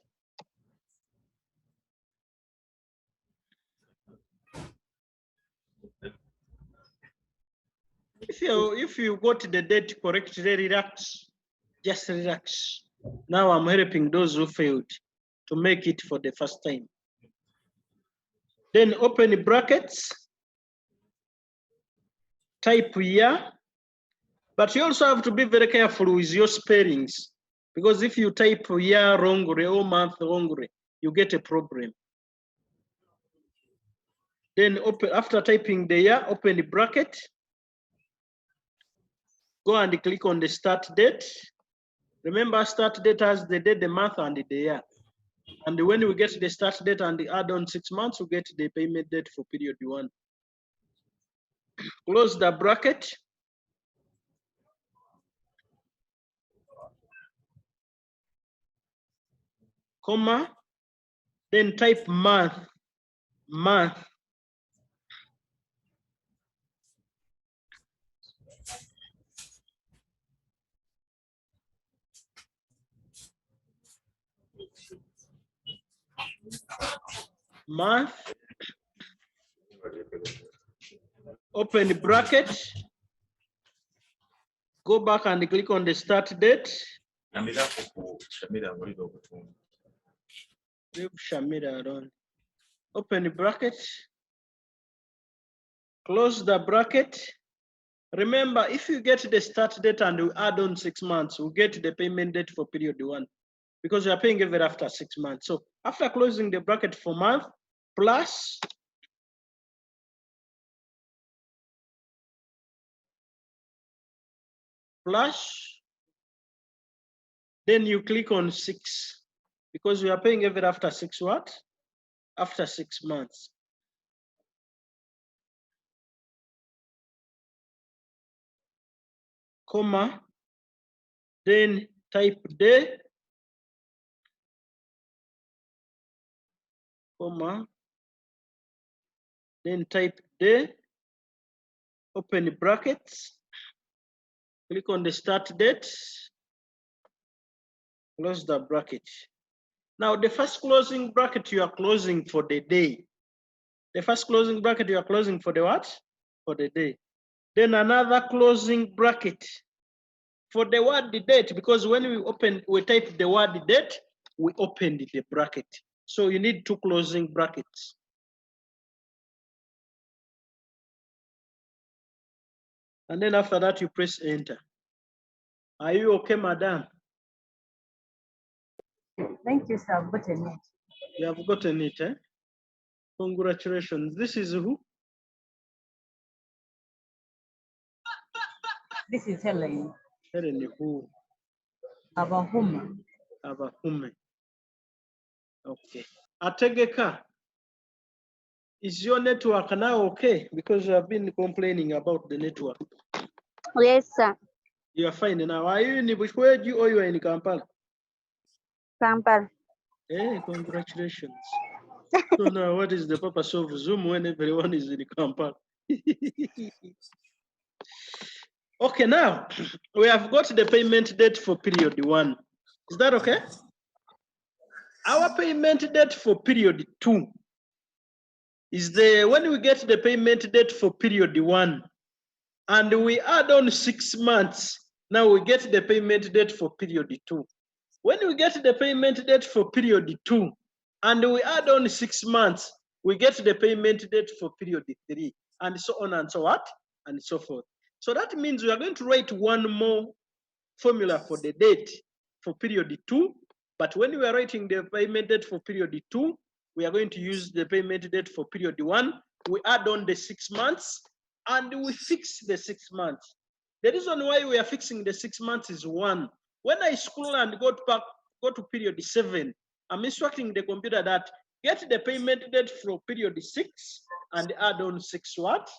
If you got the date correctly, relax. Just relax. Now I'm helping those who failed to make it for the first time. Then open brackets. Type year. But you also have to be very careful with your spellings. Because if you type year wrongly or month wrongly, you get a problem. Then open, after typing the year, open the bracket. Go and click on the start date. Remember, start date has the day, the month, and the year. And when we get the start date and the add on 6 months, we get the payment date for period 1. Close the bracket. Comma. Then type month. Month. Month. Open the bracket. Go back and click on the start date. Leave Shamira alone. Open the bracket. Close the bracket. Remember, if you get the start date and we add on 6 months, we get the payment date for period 1 because we are paying it after 6 months. So after closing the bracket for month plus then you click on 6 because we are paying it after 6 what? After 6 months. Comma, then type day, comma, then type day, open the brackets, click on the start date, close the bracket. Now the first closing bracket you are closing for the day. The first closing bracket you are closing for the what? For the day. Then another closing bracket for the word date, because when we type the word date, we opened the bracket. So you need 2 closing brackets. And then after that, you press enter. Are you okay, madam? Thank you, sir. I've gotten it. You have gotten it, eh? Congratulations. This is who? This is Helen. Helen who? Abahuma. Abahume. Okay. Ategeka, is your network now okay? Because you have been complaining about the network. Yes, sir. You are fine now. Are you in Bushweju or you are in Kampala? Kampala. Hey, congratulations. So now what is the purpose of Zoom when everyone is in Kampala? Okay, now we have got the payment date for period 1. Is that okay? Our payment date for period 2 is when we get the payment date for period 1 and we add on 6 months, now we get the payment date for period 2. When we get the payment date for period 2 and we add on 6 months, we get the payment date for period 3, and so on and so what? And so forth. So that means we are going to write one more formula for the date for period 2, but when we are writing the payment date for period 2, we are going to use the payment date for period 1. We add on the 6 months and we fix the 6 months. The reason why we are fixing the 6 months is 1. When I scroll and go to period 7, I'm instructing the computer that get the payment date for period 6 and add on 6 what?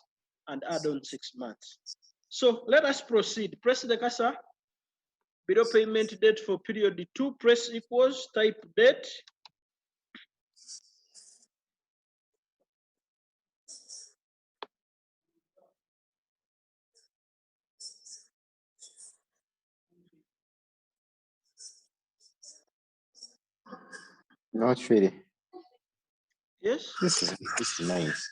And add on 6 months. So let us proceed. Press the cursor. Below payment date for period 2, press equals, type date. Not really. Yes? This is nice.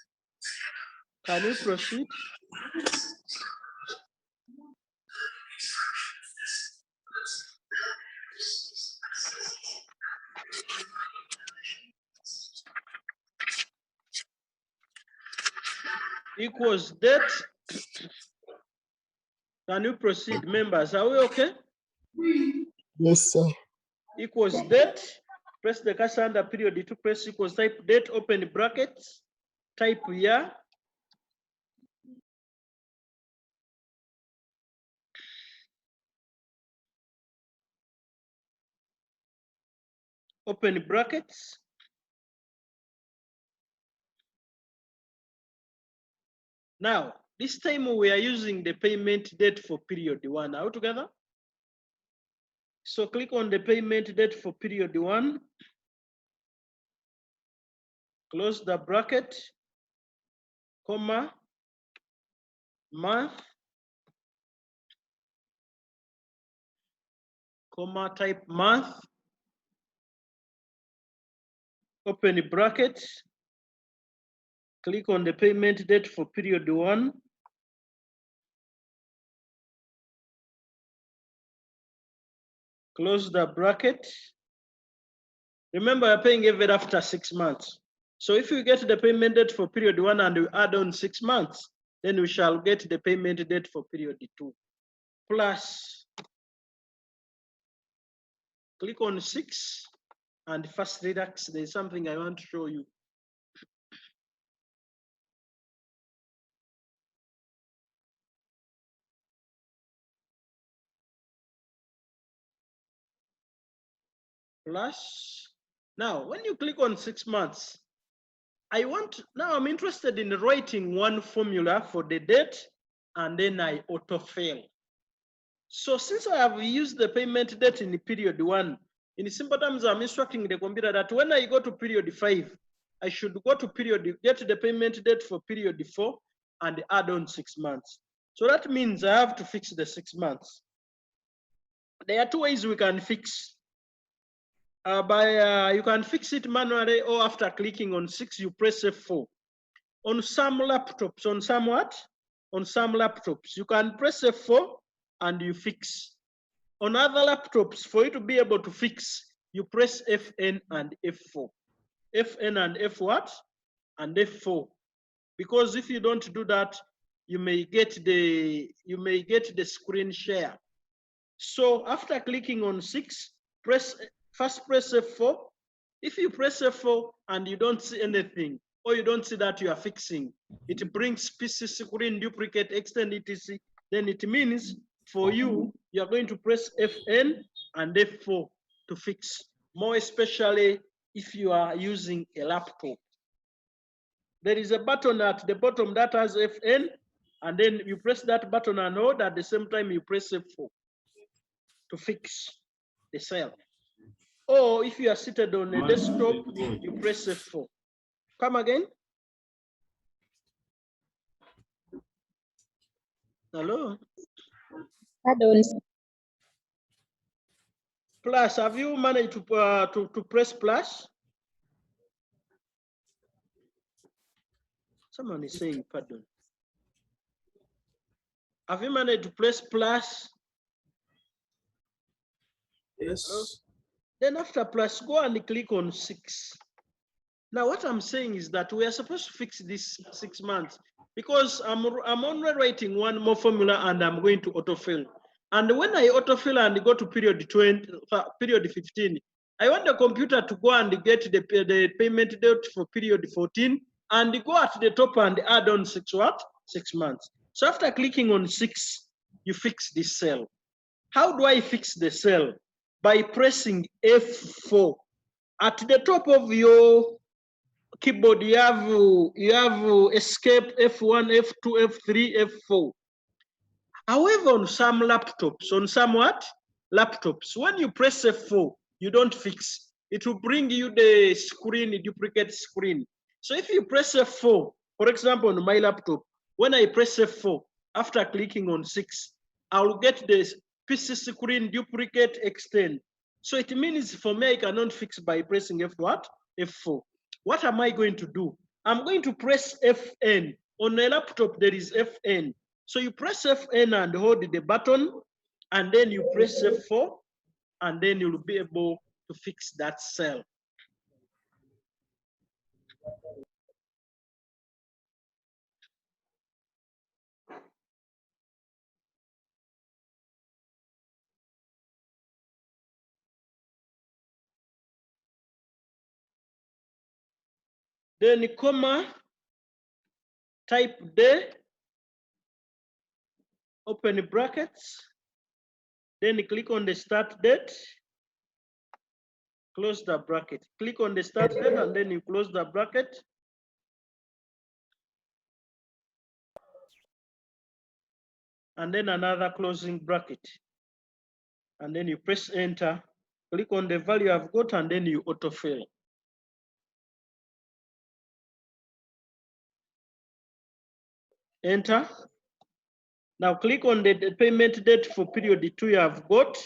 Can you proceed? Equals date. Can you proceed, members? Are we okay? Yes, sir. Equals date. Press the cursor under period 2, press equals, type date, open brackets, type year. open brackets. Now, this time we are using the payment date for period 1. Are we together? So click on the payment date for period 1. Close the bracket, comma, month, comma, type month, open the bracket, click on the payment date for period 1. Close the bracket. Remember, you're paying every after 6 months. So if you get the payment date for period 1 and you add on 6 months, then we shall get the payment date for period 2. Plus, click on 6 and first relax. There's something I want to show you. Plus, now when you click on 6 months, I'm interested in writing one formula for the date, and then I autofill. So since I have used the payment date in period 1, in simple terms, I'm instructing the computer that when I go to period 5, I should go to get the payment date for period 4 and add on 6 months. So that means I have to fix the 6 months. There are 2 ways we can fix. You can fix it manually, or after clicking on 6, you press F4. On some laptops, on some what? On some laptops, you can press F4 and you fix. On other laptops, for you to be able to fix, you press Fn and F4. Fn and F what? And F4. Because if you don't do that, you may get the screen share. So after clicking on 6, first press F4. If you press F4 and you don't see anything, or you don't see that you are fixing, it brings PC screen duplicate extend etc. Then it means for you are going to press Fn and F4 to fix, more especially if you are using a laptop. There is a button at the bottom that has Fn, and then you press that button and hold at the same time you press F4 to fix the cell. Or if you are seated on a desktop, you press F4. Come again. Hello. Plus, have you managed to press plus? Someone is saying pardon. Have you managed to press plus? Yes. Hello? Then after plus, go and click on 6. Now what I'm saying is that we are supposed to fix this 6 months, because I'm only writing one more formula and I'm going to autofill. And when I autofill and go to period 15, I want the computer to go and get the payment date for period 14 and go at the top and add on 6 months. So after clicking on 6, you fix this cell. How do I fix the cell? By pressing F4. At the top of your keyboard, you have escape F1, F2, F3, F4. However, on some laptops, laptops, when you press F4, you don't fix. It will bring you the screen, duplicate screen. So if you press F4, for example, on my laptop, when I press F4, after clicking on 6, I'll get the PC screen duplicate extend. So it means for me, I cannot fix by pressing F4. What am I going to do? I'm going to press Fn. On a laptop, there is Fn. So you press Fn and hold the button, and then you press F4, and then you'll be able to fix that cell. Then comma, type day, open brackets, then click on the start date, Close the bracket. Click on the start date and then you close the bracket. And then another closing bracket. And then you press enter. Click on the value I've got and then you autofill. Enter. Now click on the payment date for period 2 you have got.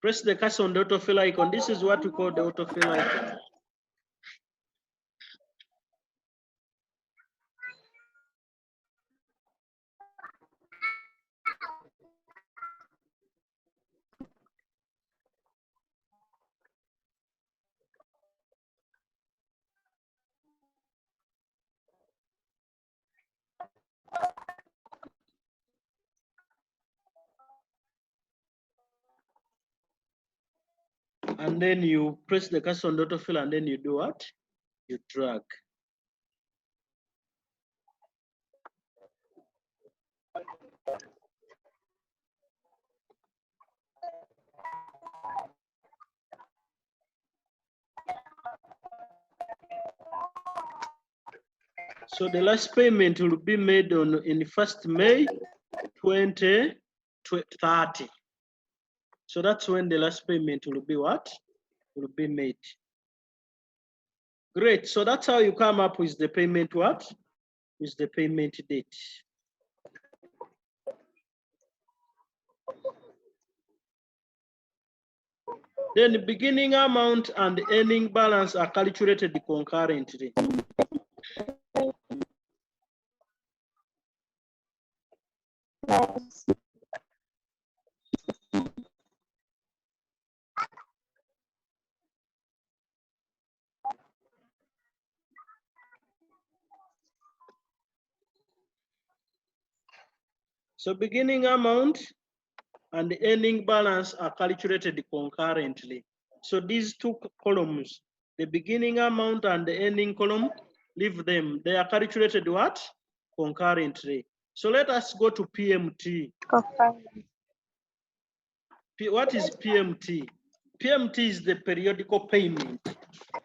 Press the cursor on the autofill icon. This is what we call the autofill icon. And then you press the cursor on the autofill and then you do what? You drag. So the last payment will be made in 1st May 2030. So that's when the last payment will be what? Will be made. Great. So that's how you come up with the payment what? With the payment date. Then the beginning amount and the ending balance are calculated concurrently. So beginning amount and the ending balance are calculated concurrently. So these two columns, the beginning amount and the ending column, leave them. They are calculated what? Concurrently. So let us go to PMT. What is PMT? PMT is the periodical payment.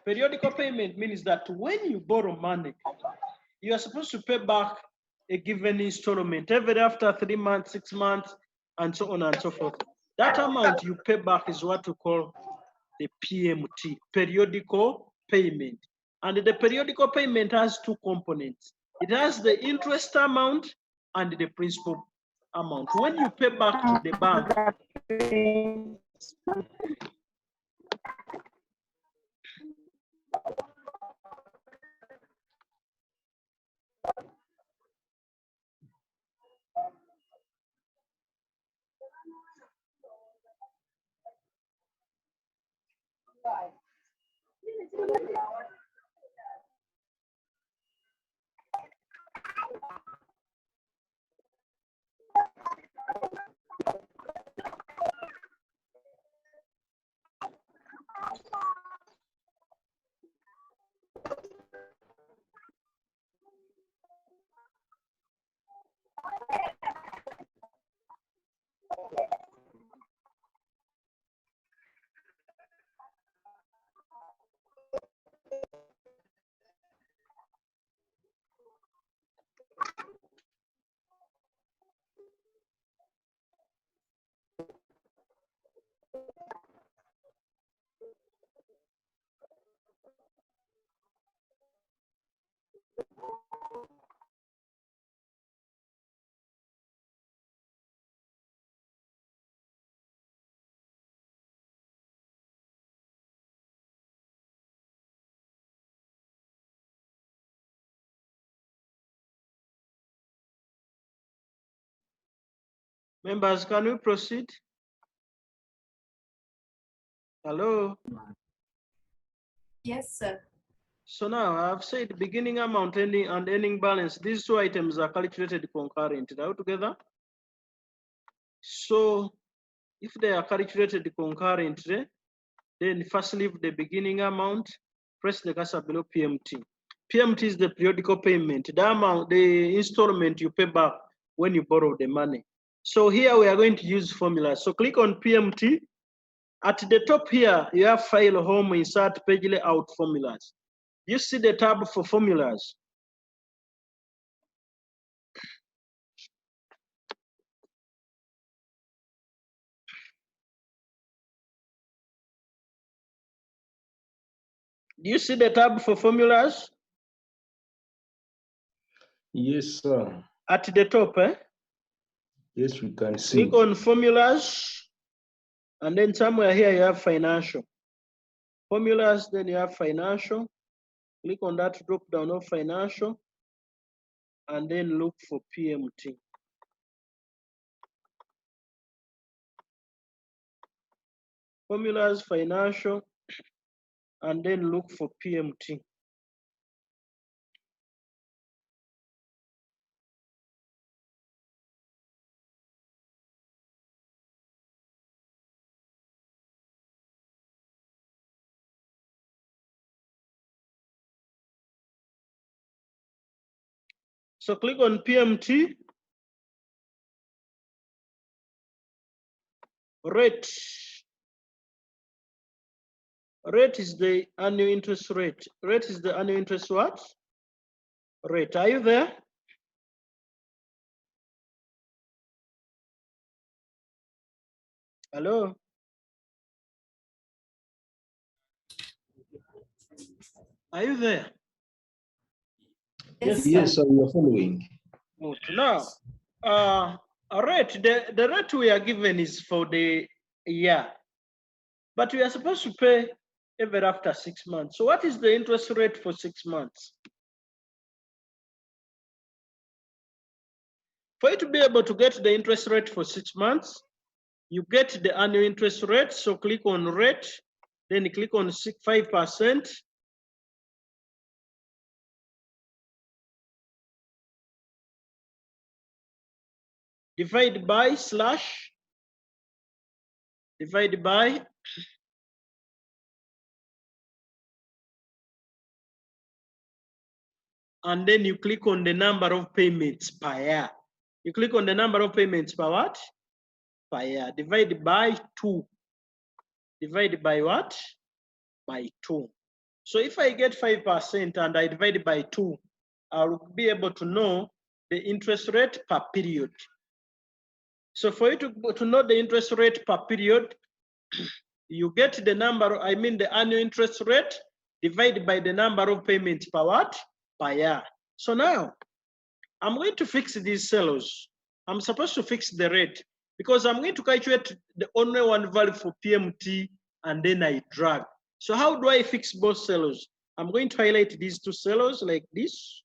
Periodical payment means that when you borrow money, you are supposed to pay back a given installment every after 3 months, 6 months, and so on and so forth. That amount you pay back is what we call the PMT, periodical payment. And the periodical payment has two components. It has the interest amount and the principal amount. When you pay back to the bank, members, can we proceed? Hello? Yes, sir. So now I've said beginning amount ending and ending balance. These two items are calculated concurrently. Are we together? So if they are calculated concurrently, then first leave the beginning amount, press the cursor below PMT. PMT is the periodical payment, the amount, the installment you pay back when you borrow the money. So here we are going to use formulas. So click on PMT. At the top here, you have file home, insert page layout formulas. You see the tab for formulas. Do you see the tab for formulas? Yes, sir. At the top, eh? Yes, we can see. Click on formulas, and then somewhere here you have financial. Formulas, then you have financial. Click on that drop down of financial, and then look for PMT. Formulas, financial, and then look for PMT. So click on PMT. Rate. Rate is the annual interest rate. Rate is the annual interest what? Rate. Are you there? Hello? Are you there? Yes, sir, we are following. Good. Now, a rate, the rate we are given is for the year, but we are supposed to pay ever after 6 months. So what is the interest rate for 6 months? For you to be able to get the interest rate for 6 months, you get the annual interest rate. So click on rate, then click on 5%. Divide by slash, divide by, and then you click on the number of payments per year. You click on the number of payments per what? Per year. Divide by 2. Divide by what? By 2. So if I get 5% and I divide by 2, I'll be able to know the interest rate per period. So for you to know the interest rate per period, you get the number, I mean the annual interest rate divided by the number of payments per what? Per year. So now, I'm going to fix these cells. I'm supposed to fix the rate because I'm going to calculate the only one value for PMT and then I drag. So how do I fix both cells? I'm going to highlight these two cells like this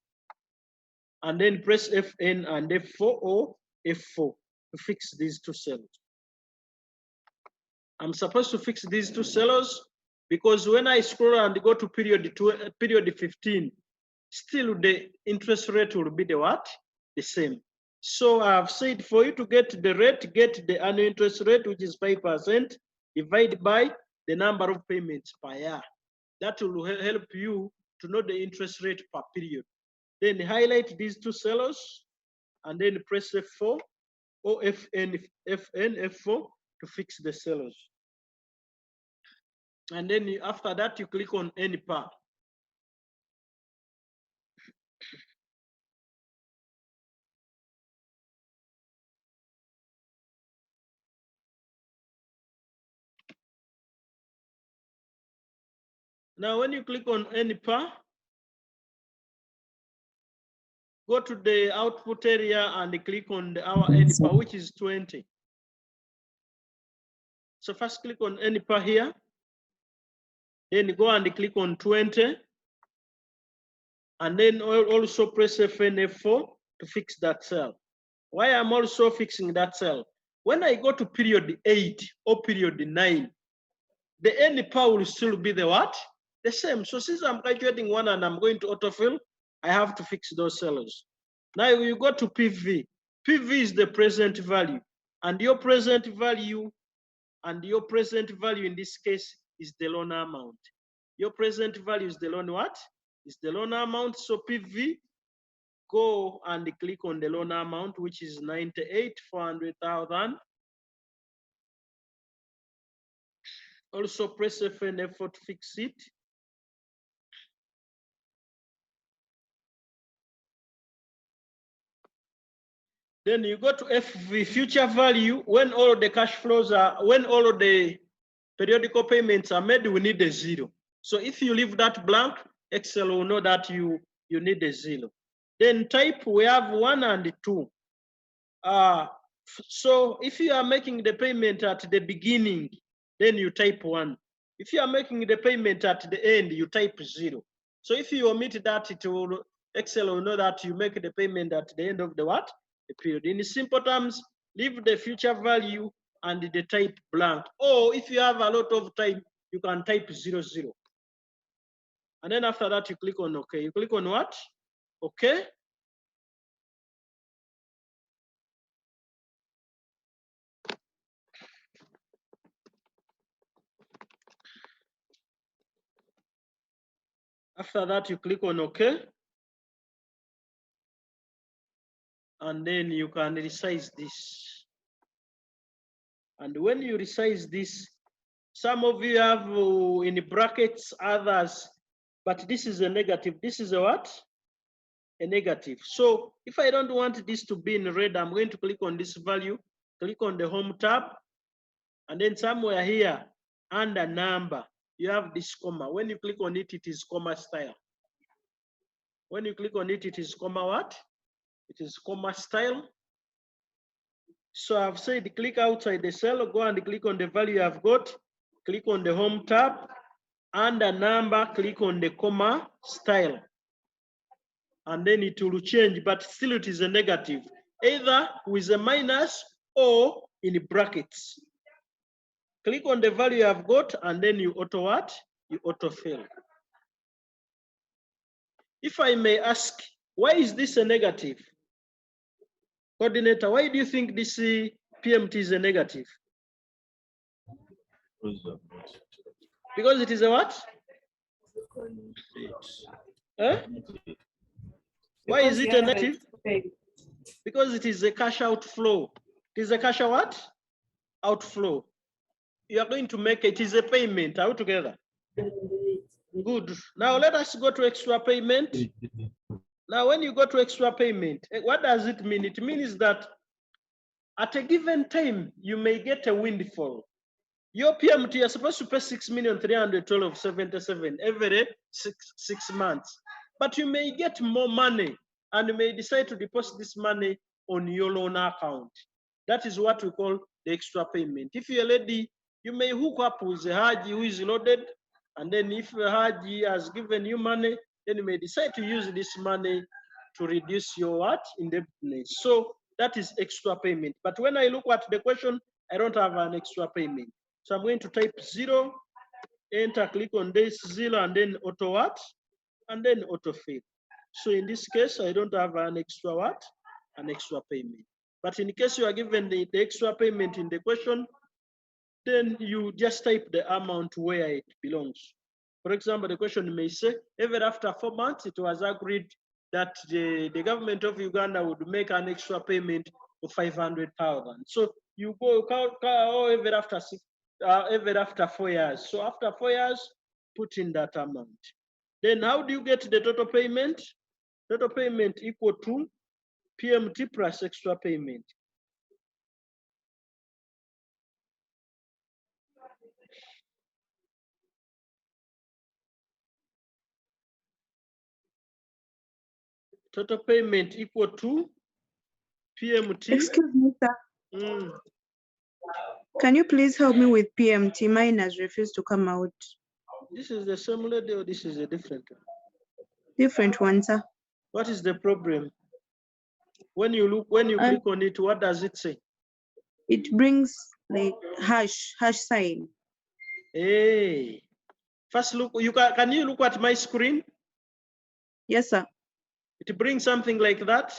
and then press Fn and F4 or F4 to fix these two cells. I'm supposed to fix these two cells because when I scroll and go to period 15, still the interest rate will be the what? The same. So I've said for you to get the rate, get the annual interest rate, which is 5%, divide by the number of payments per year. That will help you to know the interest rate per period. Then highlight these two cells and then press F4 or F4 to fix the cells. And then after that, you click on any part. Now, when you click on any part, go to the output area and click on our any part, which is 20. So first click on any part here, then go and click on 20, and then also press F4 to fix that cell. Why I'm also fixing that cell? When I go to period 8 or period 9, the any part will still be the what? The same. So since I'm calculating one and I'm going to autofill, I have to fix those cells. Now you go to PV. PV is the present value, and your present value in this case is the loan amount. Your present value is the loan what? Is the loan amount. So PV go and click on the loan amount, which is 98,400,000. Also press F4 to fix it. Then you go to FV, future value. When all of the cash flows are, when all of the periodical payments are made, we need a 0. So if you leave that blank, Excel will know that you need a 0. Then type, we have 1 and 2. So if you are making the payment at the beginning, then you type 1. If you are making the payment at the end, you type 0. So if you omit that, Excel will know that you make the payment at the end of the what? The period. In simple terms, leave the future value and the type blank. Or if you have a lot of time, you can type 00. And then after that, you click on OK. You click on what? OK. After that, you click on OK. And then you can resize this. And when you resize this, some of you have in brackets, others, but this is a negative. This is a what? A negative. So if I don't want this to be in red, I'm going to click on this value, click on the home tab, and then somewhere here under number, you have this comma. When you click on it, it is comma style. When you click on it, it is comma what? It is comma style. So I've said click outside the cell, go and click on the value I've got, click on the home tab, under number, click on the comma style. And then it will change, but still it is a negative, either with a minus or in brackets. Click on the value I've got, and then you auto what? You auto fill. If I may ask, why is this a negative? Coordinator, why do you think this PMT is a negative? Because it is a what? Eh? Why is it a negative? Because it is a cash outflow. It is a cash what? Outflow. You are going to make it is a payment. Are we together? Good. Now let us go to extra payment. Now when you go to extra payment, what does it mean? It means that at a given time, you may get a windfall. Your PMT, you're supposed to pay 6,312,77 every six months. But you may get more money and you may decide to deposit this money on your loan account. That is what we call the extra payment. If you're a lady, you may hook up with a Haji who is loaded, and then if a Haji has given you money, then you may decide to use this money to reduce your what? Indebtedness. So that is extra payment. But when I look at the question, I don't have an extra payment. So I'm going to type 0, enter, click on this 0, and then auto what? And then auto fill. So in this case, I don't have an extra what? An extra payment. But in case you are given the extra payment in the question, then you just type the amount where it belongs. For example, the question may say, even after 4 months, it was agreed that the government of Uganda would make an extra payment of 500,000. So you go even after 4 years. So after 4 years, put in that amount. Then how do you get the total payment? Total payment equal to PMT plus extra payment. Total payment equal to PMT. Excuse me, sir. Can you please help me with PMT? Mine has refused to come out. This is the same lady or this is a different one? Different one, sir. What is the problem? When you click on it, what does it say? It brings like hash sign. Hey, first look. Can you look at my screen? Yes, sir. It brings something like that.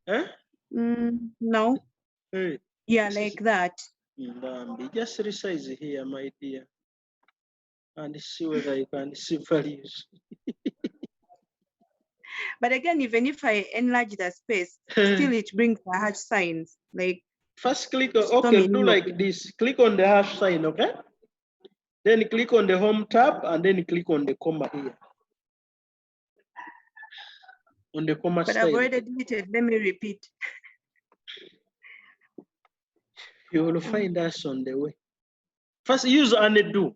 Eh? No. Hey. Yeah, like that. Just resize here, my dear, and see whether you can see values. But again, even if I enlarge the space, still it brings the hash signs. Like first click on, so okay, many do of like them. this. Click on the hash sign, okay? Then click on the home tab and then click on the comma here. On the comma But I've style. already deleted. Let me repeat. You will find us on the way. First, use undo.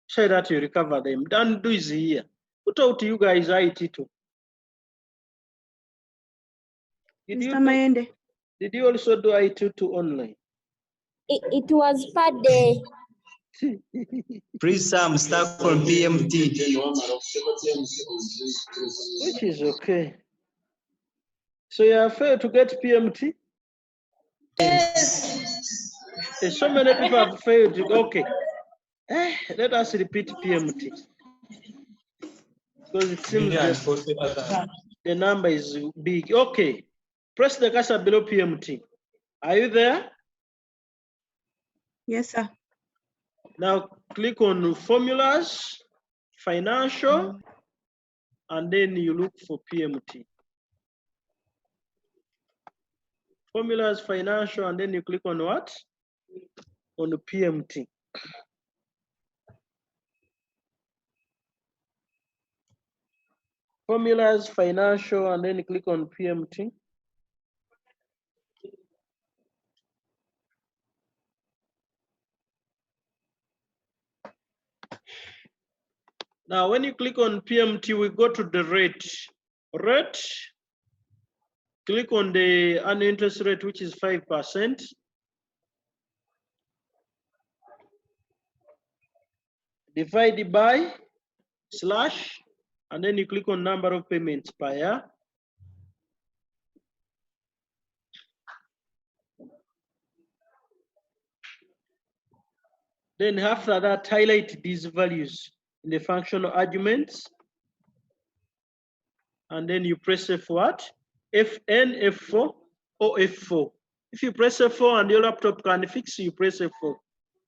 So that you recover them. The undo is here. Put out you guys IT too. Did you also do IT to online? It was per day. Please, I'm stuck on PMT. Which is okay. So you have failed to get PMT? Yes. So many people have failed to, okay. Let us repeat PMT. Because it seems the number is big. Okay. Press the cursor below PMT. Are you there? Yes, sir. Now click on formulas, financial, and then you look for PMT. Formulas, financial, and then you click on what? On the PMT. Formulas, financial, and then you click on PMT. Now, when you click on PMT, we go to the rate. Rate, click on the annual interest rate, which is 5%. Divide by slash, and then you click on number of payments per year. Then after that, highlight these values in the functional arguments. And then you press F what? Fn, F4, or F4. If you press F4 and your laptop can fix, you press F4.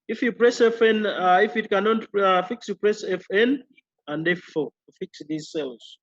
If you press Fn, if it cannot fix, you press Fn and F4 to fix these cells.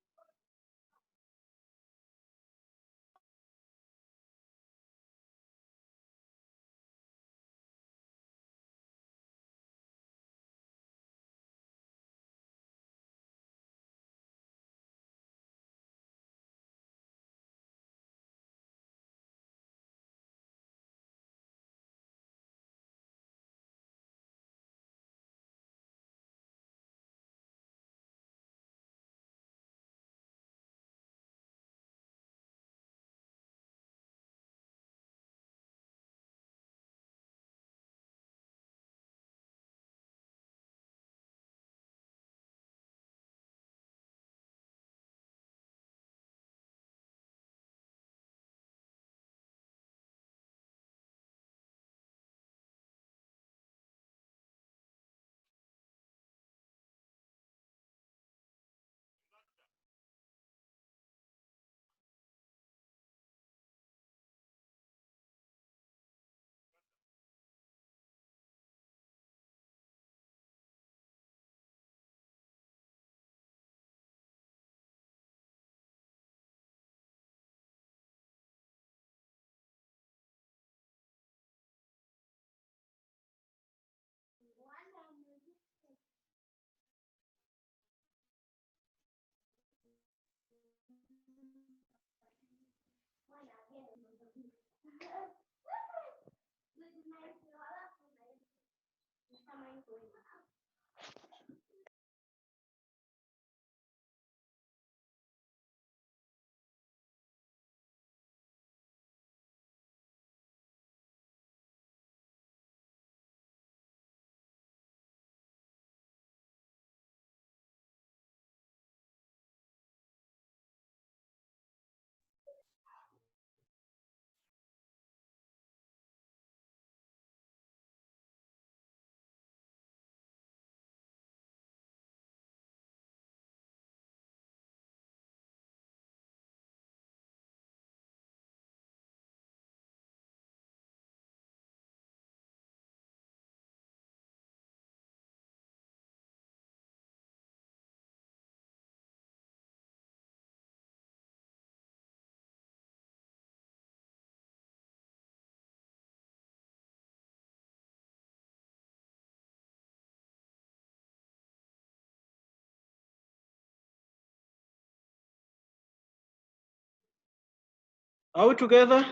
Are we together?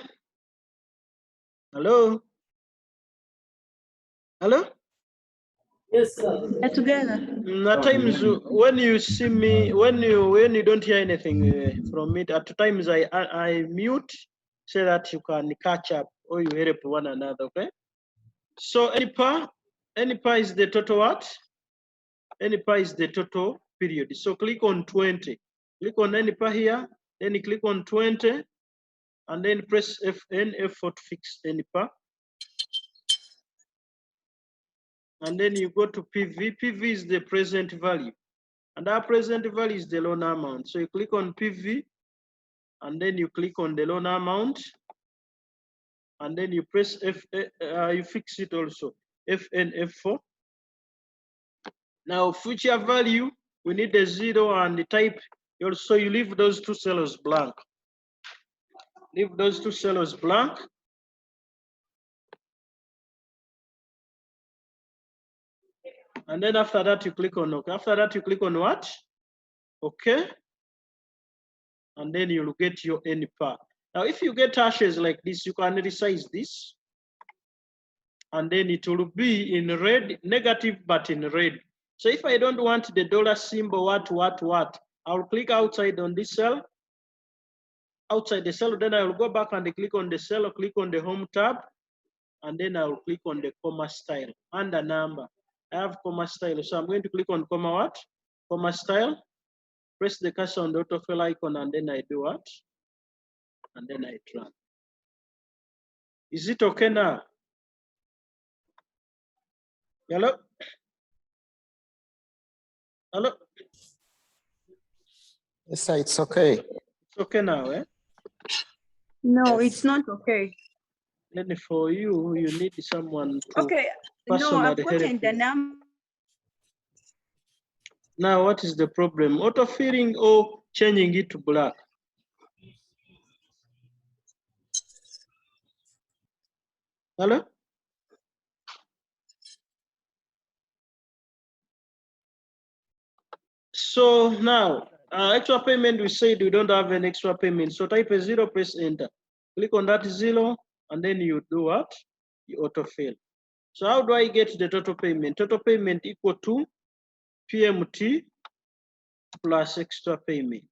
Hello? Hello? Yes, sir. We're together. At times when you see me, when you don't hear anything from me, at times I mute so that you can catch up or you help one another, okay? So any par is the total what? Any par is the total period. So click on 20. Click on any par here, then you click on 20, and then press F4 to fix any par. And then you go to PV. PV is the present value. And our present value is the loan amount. So you click on PV, and then you click on the loan amount, and then you press you fix it also, FN F4. Now future value, we need a 0 and the type. Also, you leave those two cells blank. Leave those two cells blank. And then after that, you click on OK. After that, you click on what? OK. And then you'll get your N par. Now, if you get hashes like this, you can resize this. And then it will be in red, negative, but in red. So if I don't want the dollar symbol, what, I'll click outside on this cell. Outside the cell, then I will go back and click on the cell, click on the home tab, and then I will click on the comma style and the number. I have comma style, so I'm going to click on comma what? Comma style, press the cursor on the autofill icon, and then I do what? And then I run. Is it okay now? Hello? Hello? Yes, sir, it's okay. It's okay now, eh? No, it's not okay. Then for you, you need someone to Okay, no, I've personally help gotten the you. number. Now, what is the problem? Auto-filling or changing it to black? Hello? So now, extra payment, we said we don't have an extra payment. So type a 0, press enter. Click on that 0, and then you do what? You auto-fill. So how do I get the total payment? Total payment equal to PMT plus extra payment.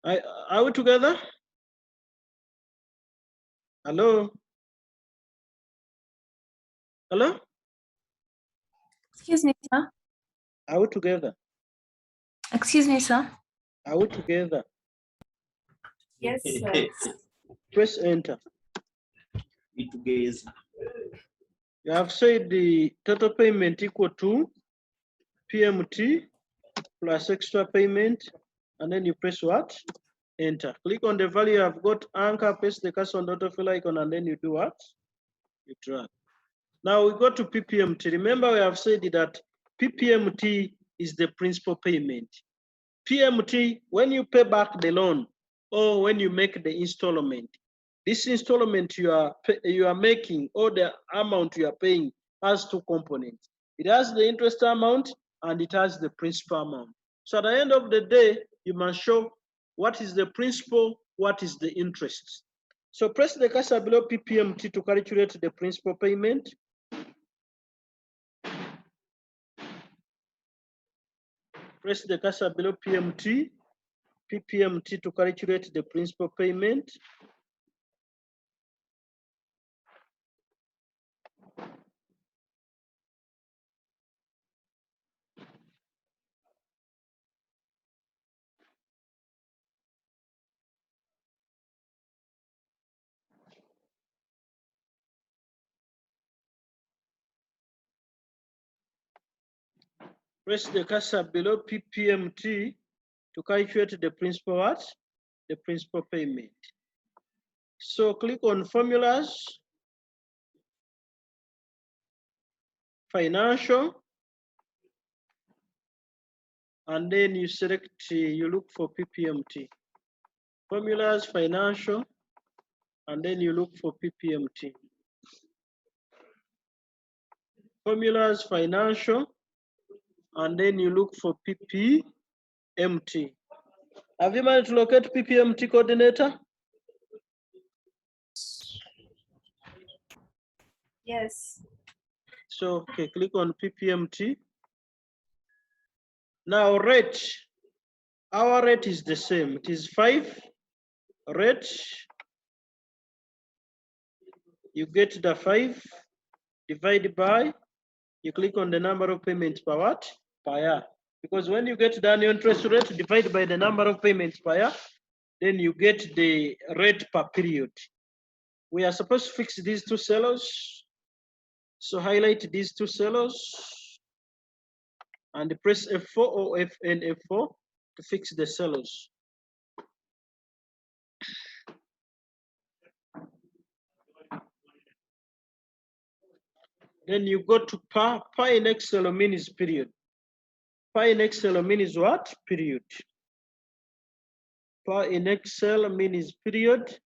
Are we together? Hello? Hello? Excuse me, sir. Are we together? Excuse me, sir. Are we together? Yes, sir. Press enter. Together. You have said the total payment equal to PMT plus extra payment, and then you press what? Enter. Click on the value I've got anchor, press the cursor on the autofill icon, and then you do what? You drag. Now we go to PPMT. Remember, we have said that PPMT is the principal payment. PMT, when you pay back the loan or when you make the installment, this installment you are making or the amount you are paying has two components. It has the interest amount and it has the principal amount. So at the end of the day, you must show what is the principal, what is the interest. So press the cursor below PPMT to calculate the principal payment. Press the cursor below PPMT to calculate the principal payment. Press the cursor below PPMT to calculate the principal what? The principal payment. So click on formulas, financial, and then you select, you look for PPMT. Formulas, financial, and then you look for PPMT. Formulas, financial, and then you look for PPMT. Have you managed to locate PPMT coordinator? Yes. So, okay, click on PPMT. Now rate, our rate is the same. It is 5 rate. You get the 5 divided by, you click on the number of payments per what? Per year. Because when you get the annual interest rate divided by the number of payments per year, then you get the rate per period. We are supposed to fix these two cells. So highlight these two cells and press F4 or FN F4 to fix the cells. Then you go to per in Excel means period. Per in Excel means what? Period. Per in Excel means period.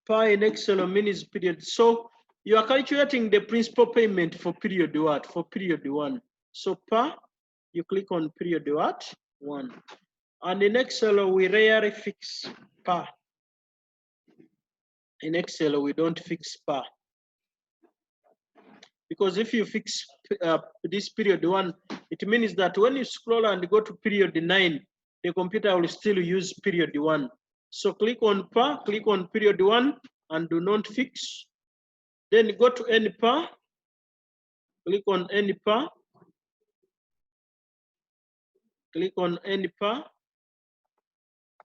Per in Excel means period. So you are calculating the principal payment for period what? For period 1. So per, you click on period what? 1. And in Excel, we rarely fix per. In Excel, we don't fix per. Because if you fix this period 1, it means that when you scroll and go to period 9, the computer will still use period 1. So click on per, click on period 1, and do not fix. Then go to any per, click on any per, click on any per,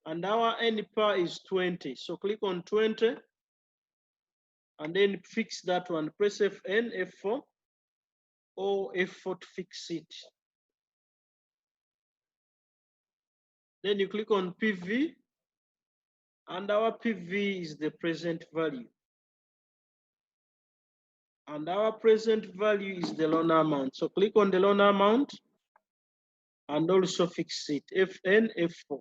and our any per is 20. So click on 20, and then fix that one. Press FN, F4, or F4 to fix it. Then you click on PV, and our PV is the present value. And our present value is the loan amount. So click on the loan amount and also fix it, FN, F4.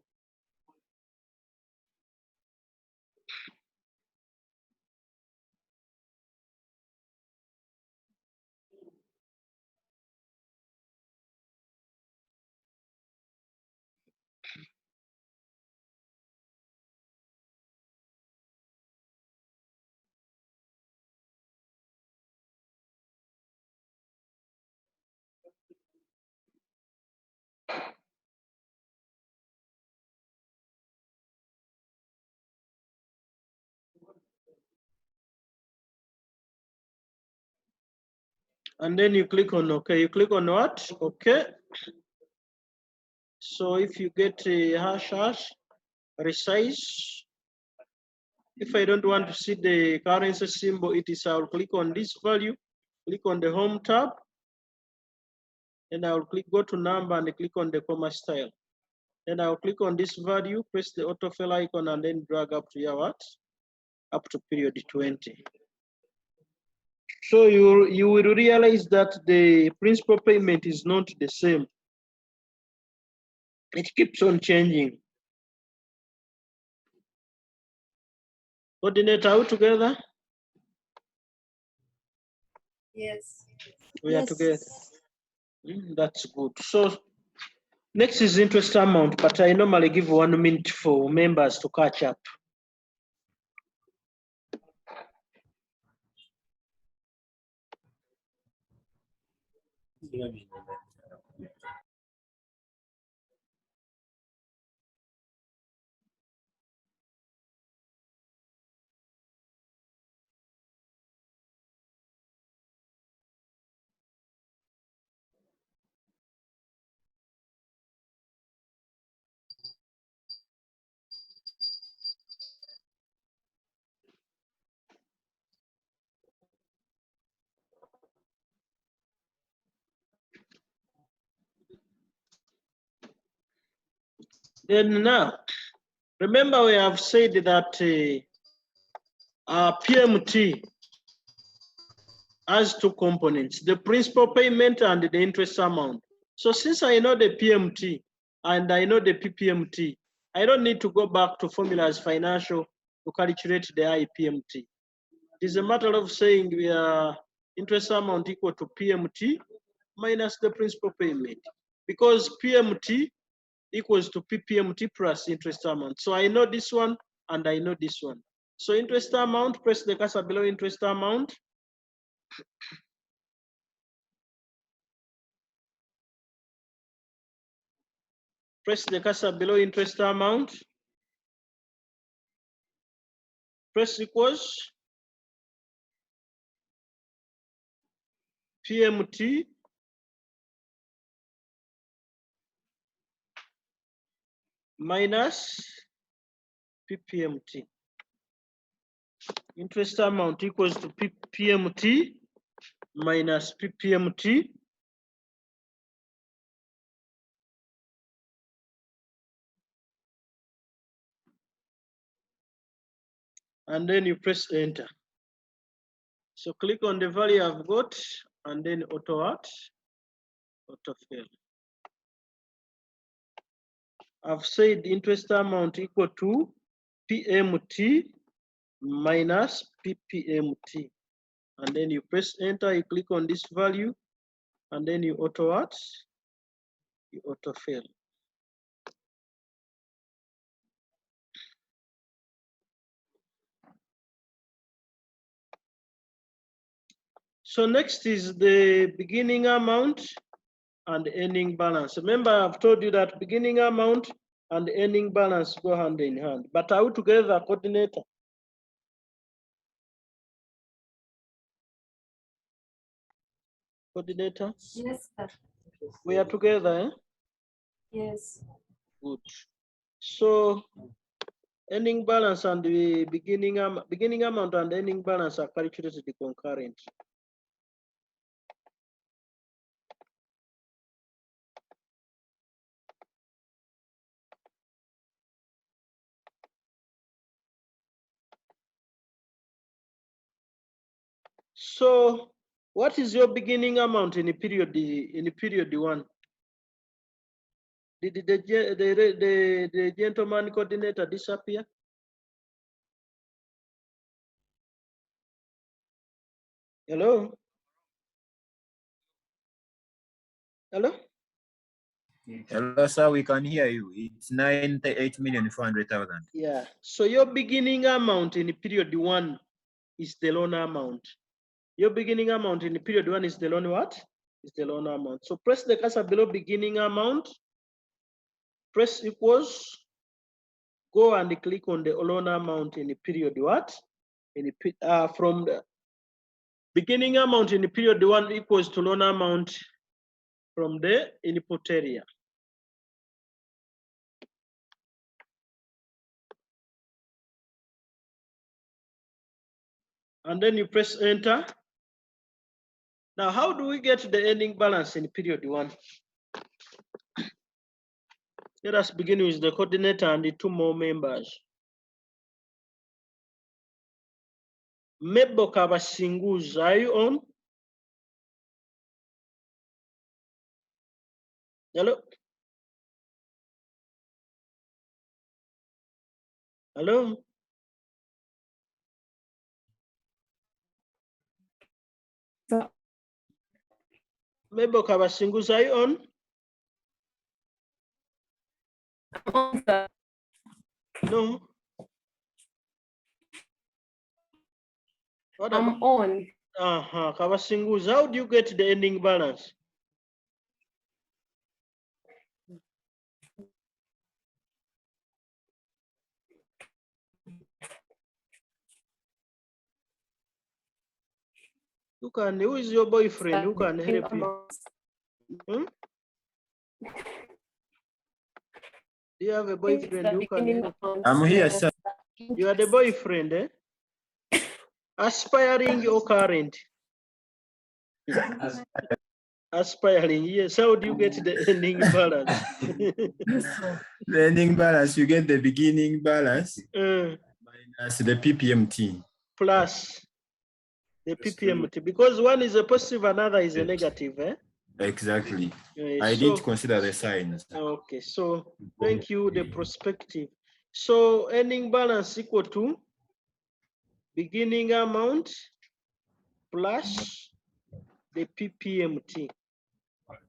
And then you click on OK. You click on what? OK. So if you get a hash, resize. If I don't want to see the currency symbol, I'll click on this value, click on the home tab, and I'll go to number and click on the comma style. Then I'll click on this value, press the autofill icon, and then drag up to your what? Up to period 20. So you will realize that the principal payment is not the same. It keeps on changing. Coordinate out together? Yes. We are together. That's good. So next is interest amount, but I normally give 1 minute for members to catch up. Then now, remember we have said that PMT has two components, the principal payment and the interest amount. So since I know the PMT and I know the PPMT, I don't need to go back to formulas financial to calculate the IPMT. It is a matter of saying we are interest amount equal to PMT minus the principal payment, because PMT equals to PPMT plus interest amount. So I know this one and I know this one. So interest amount, press the cursor below interest amount. Press the cursor below interest amount. Press equals PMT minus PPMT. Interest amount equals to PPMT minus PPMT. And then you press enter. So click on the value I've got and then auto what? Auto fill. I've said interest amount equal to PMT minus PPMT. And then you press enter, you click on this value, and then you auto what? You auto fill. So next is the beginning amount and ending balance. Remember, I've told you that beginning amount and ending balance go hand in hand, but are we together, coordinator? Coordinator? Yes, sir. We are together, eh? Yes. Good. So ending balance and the beginning amount and ending balance are calculated concurrent. So what is your beginning amount in the period one? Did the gentleman coordinator disappear? Hello? Hello? Hello, sir, we can hear you. It's 98,400,000. Yeah. So your beginning amount in the period one is the loan amount. Your beginning amount in the period one is the loan what? Is the loan amount. So press the cursor below beginning amount, press equals, go and click on the loan amount in the period what? In the from Beginning amount in period 1 equals to loan amount from the input area. And then you press enter. Now, how do we get the ending balance in period 1? Let us begin with the coordinator and the 2 more members. Mebo Kabasingus, are you on? Hello? Hello? Mebo Kabasingus, are you on? No. What I'm on. Kabasingus, how do you get the ending balance? Who is your boyfriend? Who can help you? Hmm? Do you have a boyfriend who can help you? I'm here, sir. You are the boyfriend, eh? Aspiring or current? Aspiring, yes. How do you get the ending balance? The ending balance, you get the beginning balance minus the PPMT. Plus the PPMT, because one is a positive, another is a negative, eh? Exactly. I did consider the signs. Okay, so thank you, the perspective. So ending balance equal to beginning amount plus the PPMT.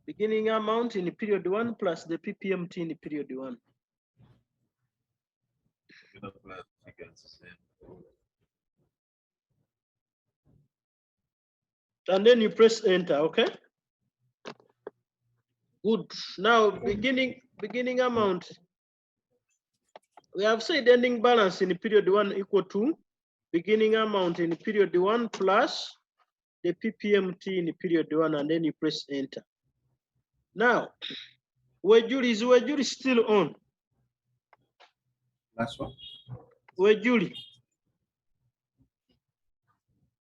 Beginning amount in the period 1 plus the PPMT in the period 1. And then you press enter, okay? Good. Now beginning amount. We have said ending balance in the period 1 equal to beginning amount in the period 1 plus the PPMT in the period 1, and then you press enter. Now, is Wejuri still on? Last one. Wejuri.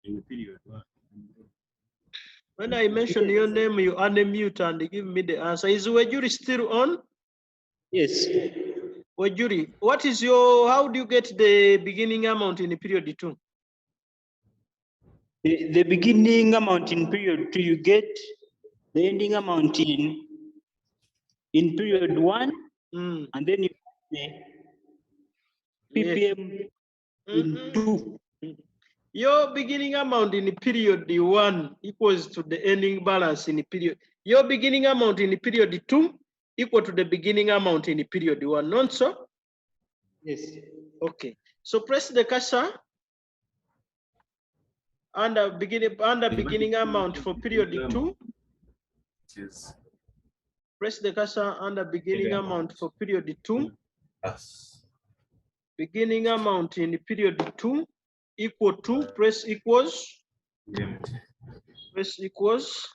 In the period 1. When I mention your name, you unmute and give me the answer. Is Wejuri still on? Yes. Wejuri, how do you get the beginning amount in the period 2? The beginning amount in period 2, you get the ending amount in period 1, and then you get the PPM in 2. Your beginning amount in the period 1 equals to the ending balance in the period. Your beginning amount in the period 2 equal to the beginning amount in the period 1, not so? Yes. Okay. So press the cursor under beginning amount for period 2. Press the cursor under beginning amount for period 2. Beginning amount in the period 2 equal to, press equals. Press equals.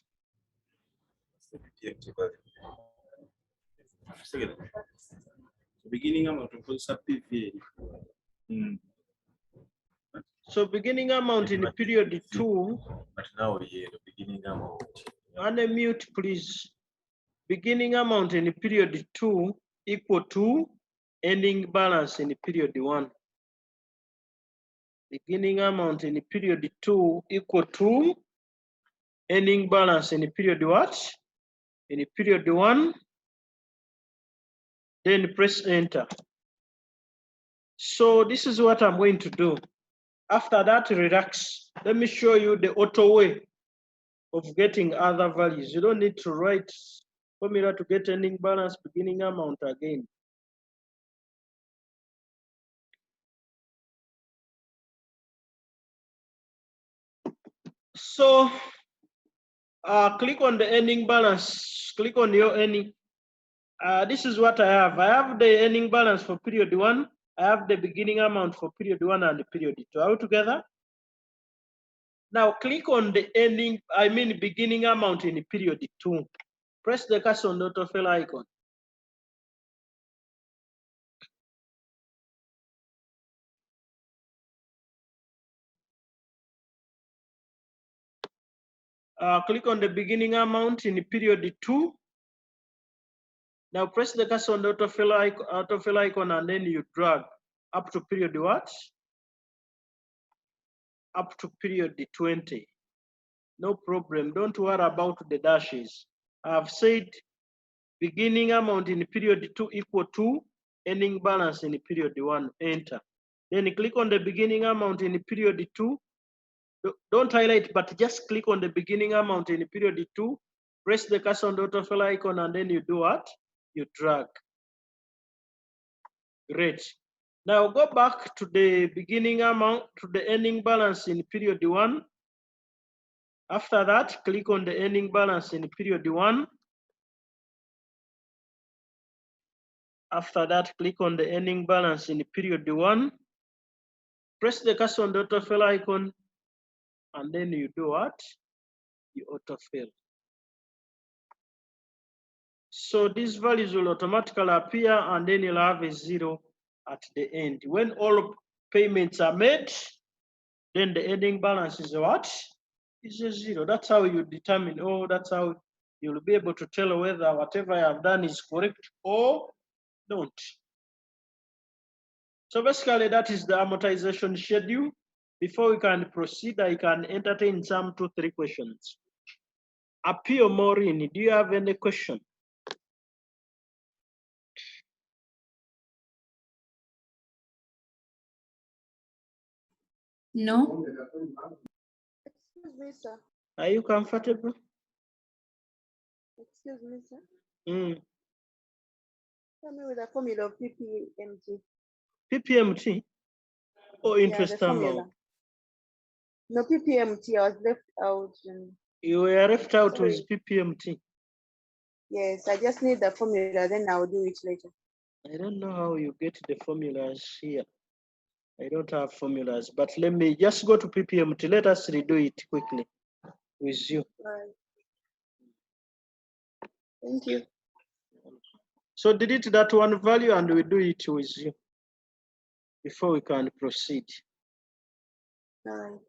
Beginning amount of PPA. So beginning amount in the period 2. But now the beginning amount. Unmute, please. Beginning amount in the period 2 equal to ending balance in the period 1. Beginning amount in the period 2 equal to ending balance in the period what? In the period 1. Then press enter. So this is what I'm going to do. After that, relax. Let me show you the auto way of getting other values. You don't need to write formula to get ending balance, beginning amount again. So click on the ending balance. Click on your ending. This is what I have. I have the ending balance for period 1. I have the beginning amount for period 1 and the period 2. Are we together? Now click on the beginning amount in period 2. Press the cursor on the autofill icon. Click on the beginning amount in period 2. Now press the cursor on the autofill icon and then you drag up to period what? Up to period 20. No problem. Don't worry about the dashes. I've said beginning amount in period 2 equal to ending balance in period 1. Enter. Then click on the beginning amount in period 2. Don't highlight, but just click on the beginning amount in period 2. Press the cursor on the autofill icon and then you do what? You drag. Great. Now go back to the beginning amount, to the ending balance in period 1. After that, click on the ending balance in period 1. After that, click on the ending balance in period 1. Press the cursor on the autofill icon, and then you do what? You autofill. So these values will automatically appear, and then you'll have a 0 at the end. When all payments are made, then the ending balance is what? Is a 0. That's how you determine, that's how you'll be able to tell whether whatever I have done is correct or don't. So basically that is the amortization schedule. Before we can proceed, I can entertain some 2-3 questions. Apio Maureen, do you have any question? No. Excuse me, sir. Are you comfortable? Excuse me, sir. Mm. Tell me with the formula of PPMT. PPMT or interest the formula. amount? No, PPMT, I was left out. You were left out Sorry. with PPMT. Yes, I just need the formula, then I'll do it later. I don't know how you get the formulas here. I don't have formulas, but let me just go to PPMT. Let us redo it quickly with you. Right. Thank you. So delete that one value and we do it with you before we can proceed. All right.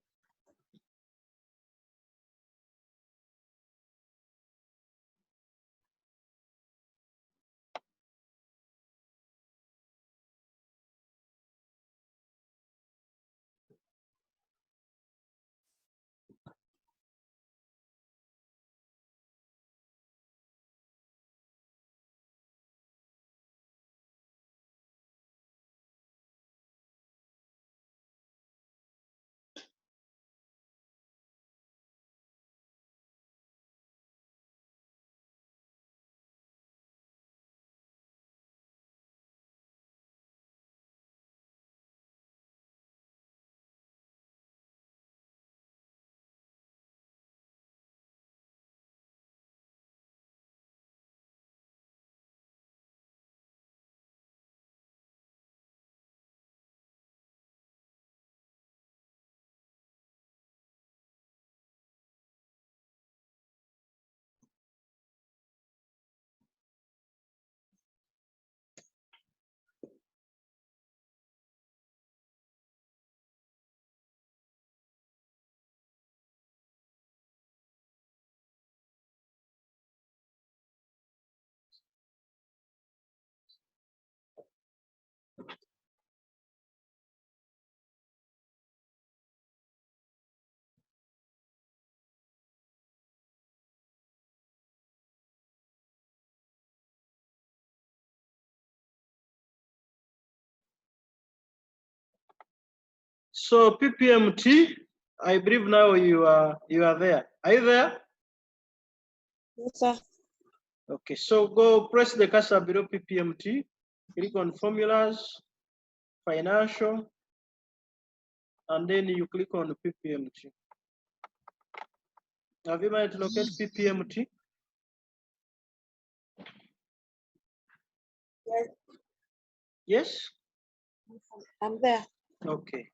So PPMT, I believe now you are there. Are you there? Yes, sir. Okay, so go press the cursor below PPMT, click on formulas, financial, and then you click on PPMT. Have you managed to locate PPMT? Yes. Yes? I'm there. Okay.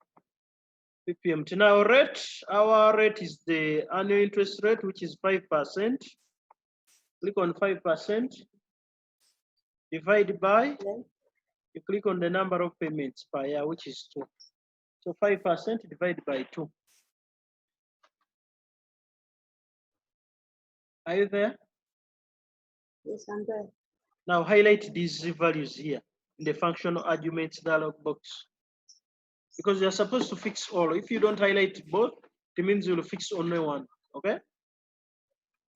PPMT. Now rate, our rate is the annual interest rate, which is 5%. Click on 5%. Divide by, you click on the number of payments per year, which is 2. So 5% divided by 2. Are you there? Yes, I'm there. Now highlight these values here in the functional arguments dialog box, because you're supposed to fix all. If you don't highlight both, it means you'll fix only one, okay?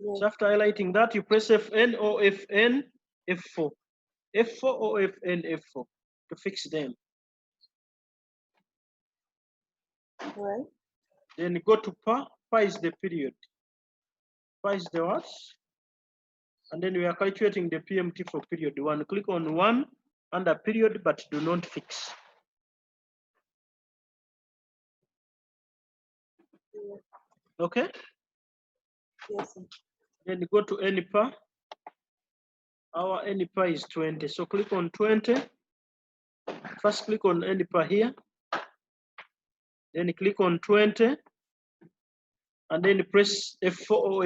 So after highlighting that, you press Fn or Fn, F4. F4 or Fn, F4 to fix them. Right. Then you go to par. Par is the period. Par is the what? And then we are calculating the PMT for period 1. Click on 1 under period, but do not fix. Okay? Yes, sir. Then you go to any par. Our any par is 20. So click on 20. First click on any par here. Then click on 20. And then press F4 or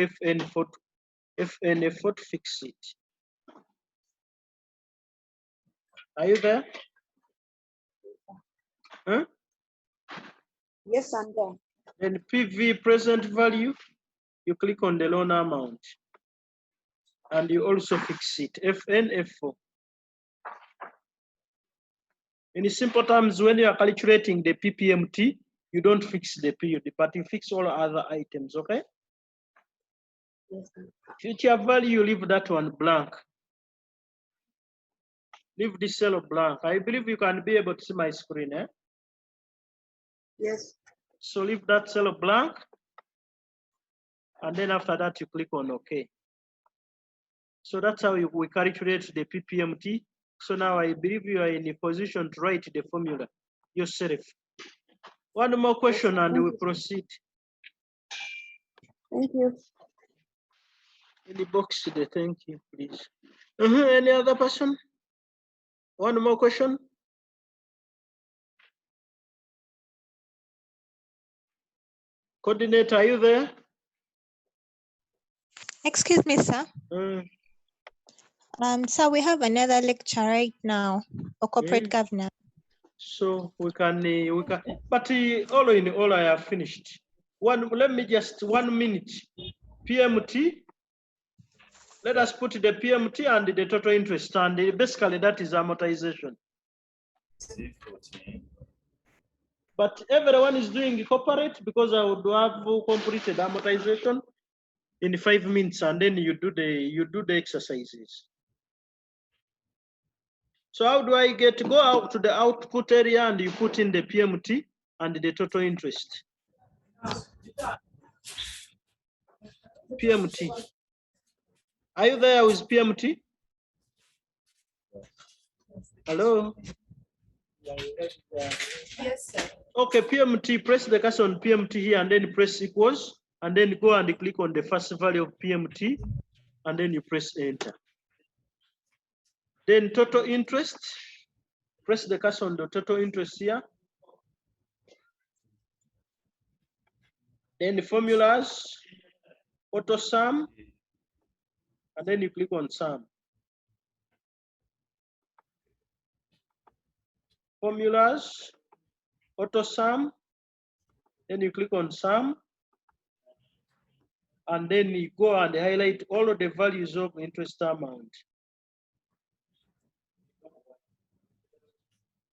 Fn4 to fix it. Are you there? Huh? Yes, I'm there. Then PV present value, you click on the loan amount. And you also fix it, Fn, F4. In simple terms, when you are calculating the PPMT, you don't fix the period, but you fix all other items, okay? Yes, sir. Future value, you leave that one blank. Leave this cell blank. I believe you can be able to see my screen, eh? Yes. So leave that cell blank. And then after that, you click on OK. So that's how we calculate the PPMT. So now I believe you are in a position to write the formula yourself. One more question and we proceed. Thank you. In the box today, thank you, please. Any other person? One more question? Coordinator, are you there? Excuse me, sir. So we have another lecture right now for corporate governance. So we can, but all in all, I have finished. Let me just 1 minute. PMT. Let us put the PMT and the total interest, and basically that is amortization. But everyone is doing corporate because I would have completed amortization in 5 minutes, and then you do the exercises. So how do I go out to the output area and you put in the PMT and the total interest? PMT. Are you there with PMT? Hello? Yes, sir. Okay, PMT, press the cursor on PMT here and then press equals, and then go and click on the first value of PMT, and then you press enter. Then total interest, press the cursor on the total interest here. Then the formulas, auto sum, and then you click on sum. Formulas, auto sum, then you click on sum, and then you go and highlight all of the values of interest amount.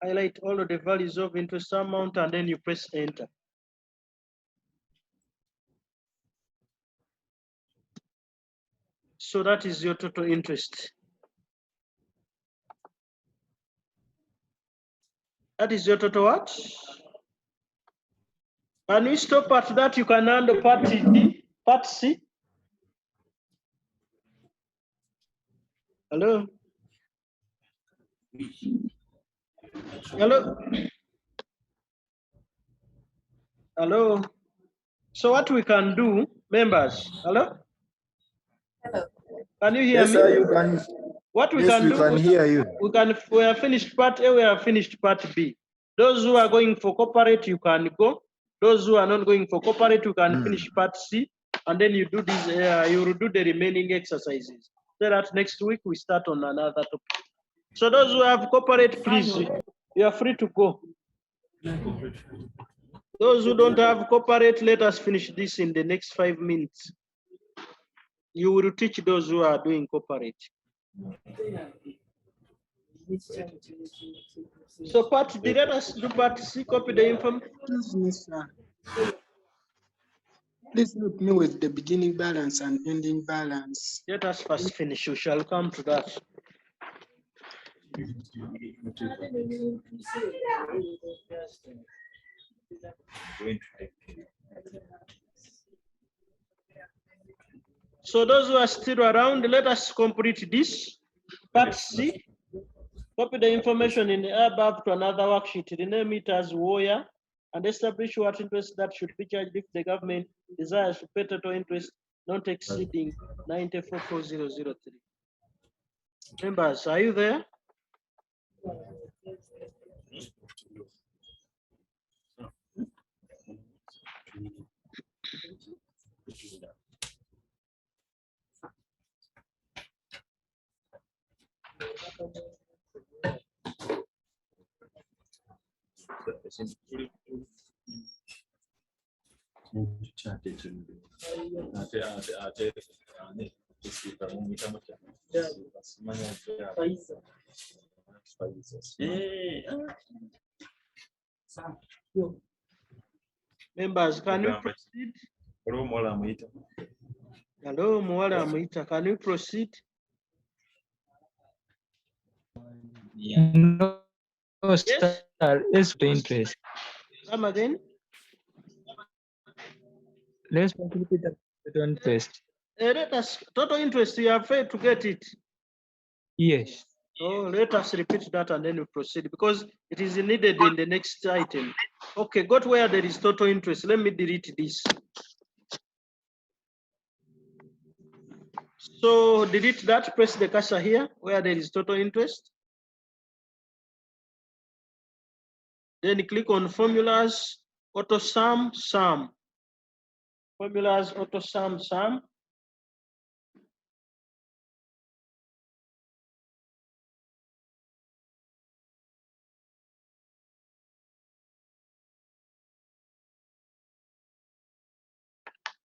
Highlight all of the values of interest amount, and then you press enter. So that is your total interest. That is your total what? Can we stop at that? You can handle part D, part C. Hello? Hello? Hello? So what we can do, members, hello? Hello. Can you hear Yes, me? sir, you can. What we Yes, can we do, can hear you. we have finished part A, we have finished part B. Those who are going for corporate, you can go. Those who are not going for corporate, you can finish part C, and then you do this. You will do the remaining exercises. So that next week we start on another topic. So those who have corporate, please, you are free to go. Those who don't have corporate, let us finish this in the next 5 minutes. You will teach those who are doing corporate. So part D, let us do part C, copy the information. Excuse me, sir. Please help me with the beginning balance and ending balance. Let us first finish. We shall come to that. So those who are still around, let us complete this. Part C. Copy the information in the above to another worksheet. Rename it as warrior and establish what interest that should be charged if the government desires to pay total interest not exceeding 94,4003. Members, are you there? Members, can you proceed? Hello, Mwala Amita. Can you proceed? No, sir. It's the interest. Come again? Let's repeat the interest. Let us, total interest, you are afraid to get it. Yes. Oh, let us repeat that and then we proceed because it is needed in the next item. Okay, go to where there is total interest. Let me delete this. So delete that, press the cursor here where there is total interest. Then click on formulas, auto sum, sum. Formulas, auto sum, sum.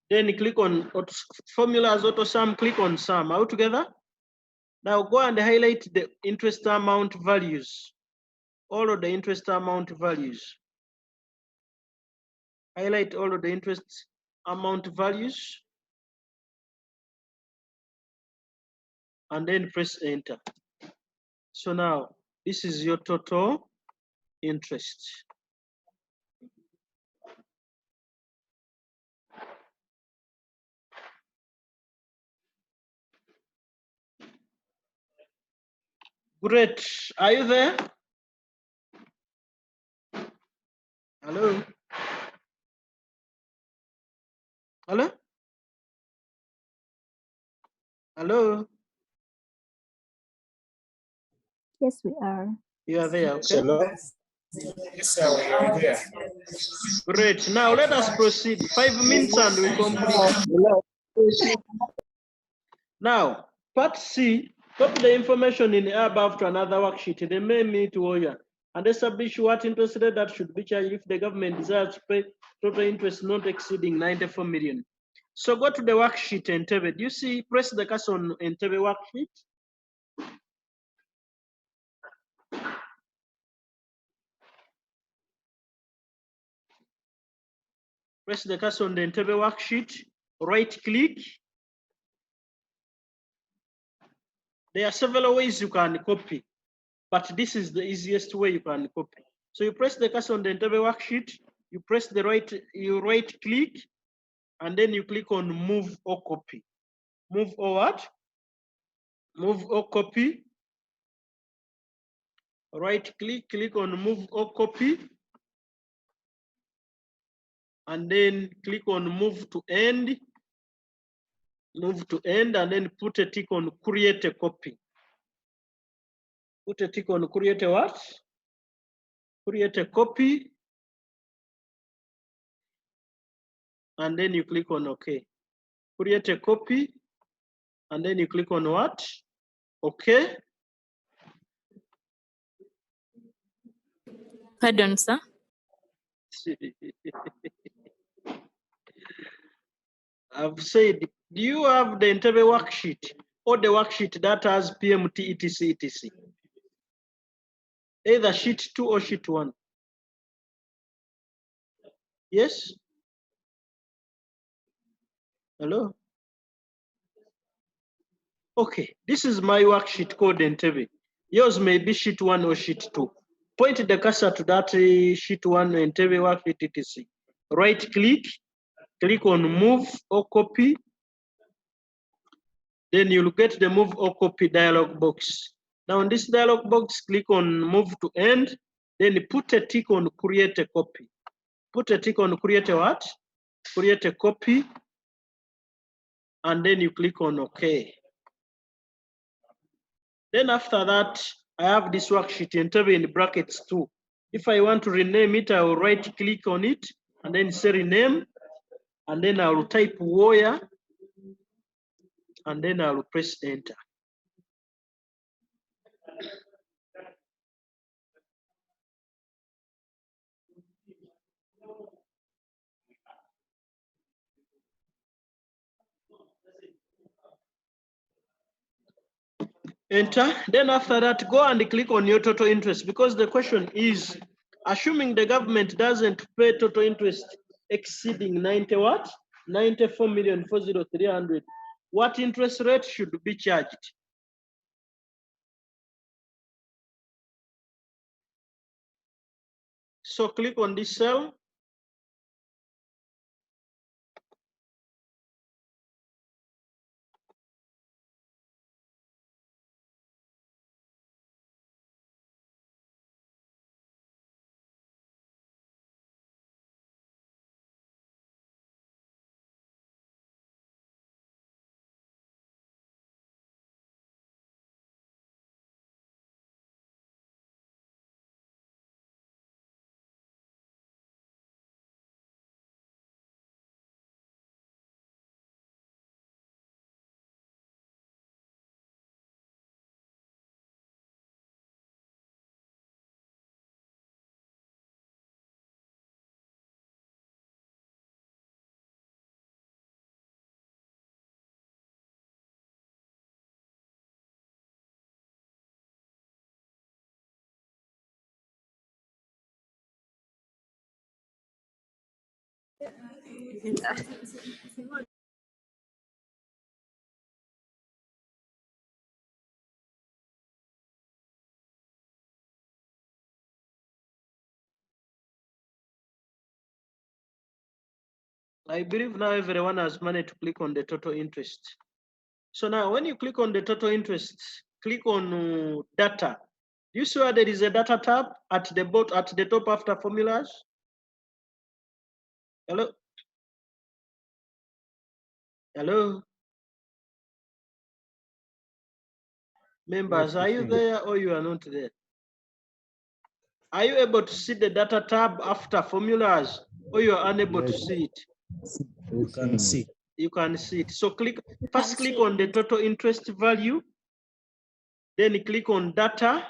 Then click on formulas, auto sum, click on sum. Are we together? Now go and highlight the interest amount values. All of the interest amount values. Highlight all of the interest amount values. And then press enter. So now this is your total interest. Great. Are you there? Hello? Hello? Hello? Yes, we are. You are there, okay? Yes, sir, we are there. Great. Now let us proceed. 5 minutes and we complete. Now, part C, copy the information in the above to another worksheet. They may meet warrior and establish what interest rate that should be charged if the government desires to pay total interest not exceeding 94 million. So go to the worksheet Entebbe. Do you see, press the cursor on Entebbe worksheet. Press the cursor on the Entebbe worksheet, right click. There are several ways you can copy, but this is the easiest way you can copy. So you press the cursor on the Entebbe worksheet, you press the right click, and then you click on move or copy. Move or what? Move or copy. Right click, click on move or copy. And then click on move to end. Move to end and then put a tick on create a copy. Put a tick on create a what? Create a copy. and then you click on OK. Create a copy, and then you click on what? OK. Pardon, sir. I've said, do you have the entire worksheet or the worksheet that has PMT, etc, etc? Either sheet 2 or sheet 1. Yes? Hello? Okay, this is my worksheet called Entebbe. Yours may be sheet 1 or sheet 2. Point the cursor to that sheet 1 Entebbe worksheet, etc. Right click, click on move or copy. Then you'll get the move or copy dialog box. Now in this dialog box, click on move to end, then put a tick on create a copy. Put a tick on create a what? Create a copy, and then you click on OK. Then after that, I have this worksheet Entebbe in brackets too. If I want to rename it, I will right click on it and then say rename, and then I will type warrior, and then I will press enter. Enter. Then after that, go and click on your total interest, because the question is, assuming the government doesn't pay total interest exceeding 90 what? 94,403,300. What interest rate should be charged? So click on this cell. I believe now everyone has managed to click on the total interest. So now when you click on the total interest, click on data. You see where there is a data tab at the bottom, at the top after formulas? Hello? Hello? Members, are you there or you are not there? Are you able to see the data tab after formulas, or you are unable to see it? You can see. You can see it. So first click on the total interest value, then click on data.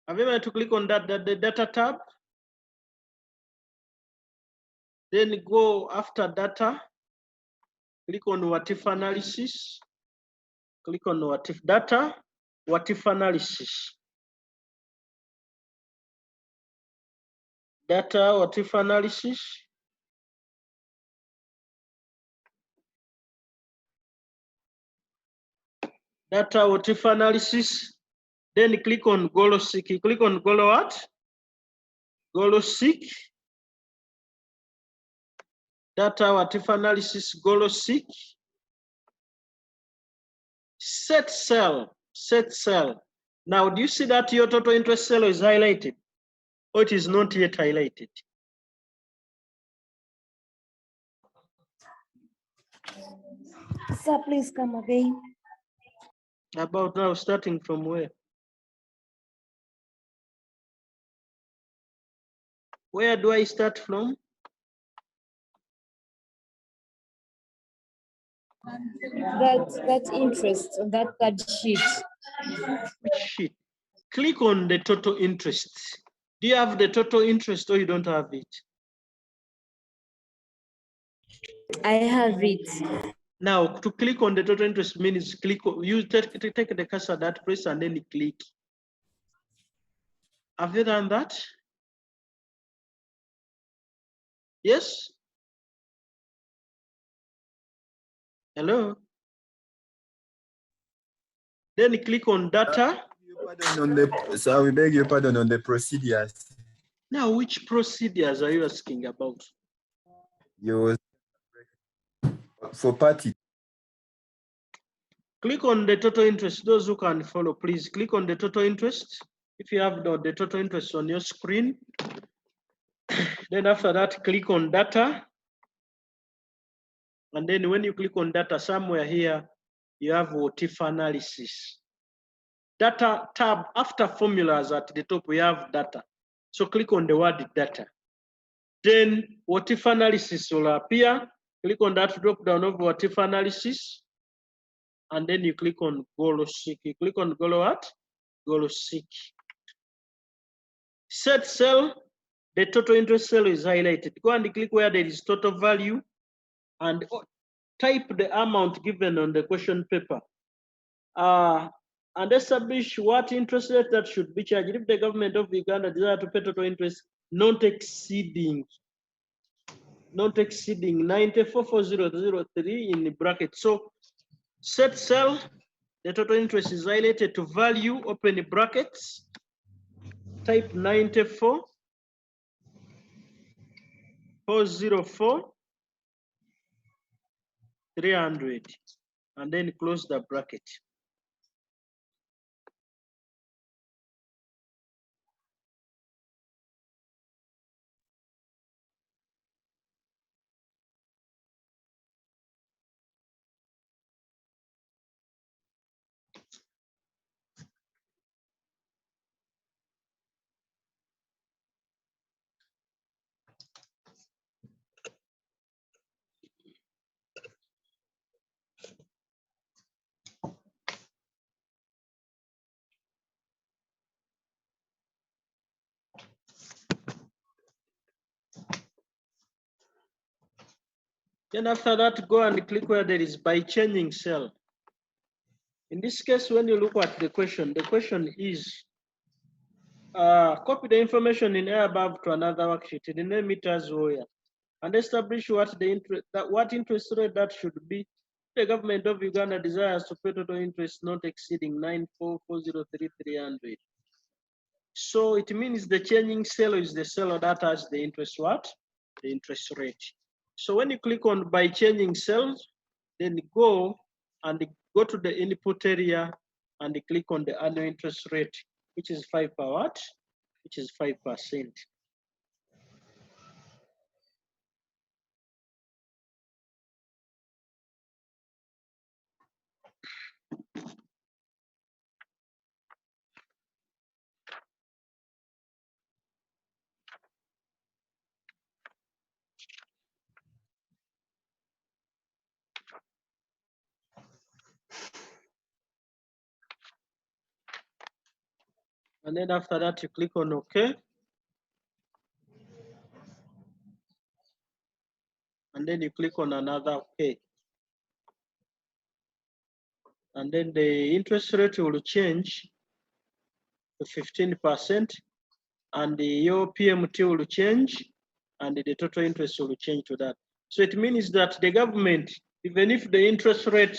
Have you managed to click on that, the data tab? Then go after data, click on what if analysis, click on what if data, what if analysis. Data, what if analysis. Data, what if analysis. Then click on goal seek. Click on goal what? Goal seek. Data, what if analysis, goal seek. Set cell, set cell. Now, do you see that your total interest cell is highlighted, or it is not yet highlighted? Sir, please come again. About now, starting from where? Where do I start from? That interest on that third sheet. Which sheet? Click on the total interest. Do you have the total interest or you don't have it? I have it. Now, to click on the total interest means click, you take the cursor that place and then you click. Have you done that? Yes? Hello? Then you click on data. Pardon on the, so we beg your pardon on the procedures. Now, which procedures are you asking about? You for party. Click on the total interest. Those who can follow, please click on the total interest. If you have the total interest on your screen, then after that, click on data. And then when you click on data, somewhere here, you have what if analysis. Data tab, after formulas at the top, we have data. So click on the word data. Then what if analysis will appear. Click on that drop down of what if analysis. And then you click on goal seek. You click on goal what? Goal seek. Set cell, the total interest cell is highlighted. Go and click where there is total value and type the amount given on the question paper. And establish what interest rate that should be charged if the government of Uganda desire to pay total interest not exceeding 944003 in bracket. So set cell, the total interest is highlighted to value, open brackets, type 94,404, 300, and then close the bracket. Then after that, go and click where there is by changing cell. In this case, when you look at the question is copy the information in A above to another worksheet, rename it as Roya, and establish what interest rate that should be. The government of Uganda desires to pay total interest not exceeding 94,403,300. So it means the changing cell is the cell that has the interest what? The interest rate. So when you click on by changing cells, then go to the input area and click on the annual interest rate, which is 5 per what? Which is 5%. And then after that, you click on OK. And then you click on another OK. And then the interest rate will change to 15%, and your PMT will change, and the total interest will change to that. So it means that the government, even if the interest rate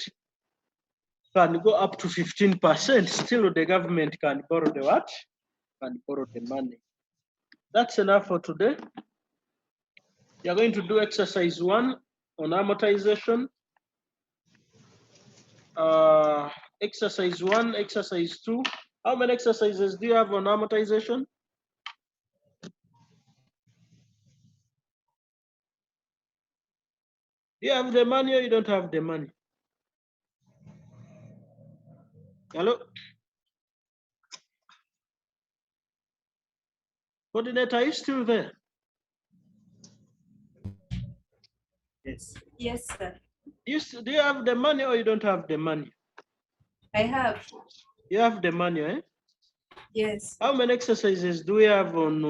can go up to 15%, still the government can borrow the what? Can borrow the money. That's enough for today. You're going to do exercise 1 on amortization. Exercise 1, exercise 2. How many exercises do you have on amortization? Do you have the money or you don't have the money? Hello? Coordinator, are you still there? Yes. Yes, sir. Do you have the money or you don't have the money? I have. You have the money, eh? Yes. How many exercises do we have on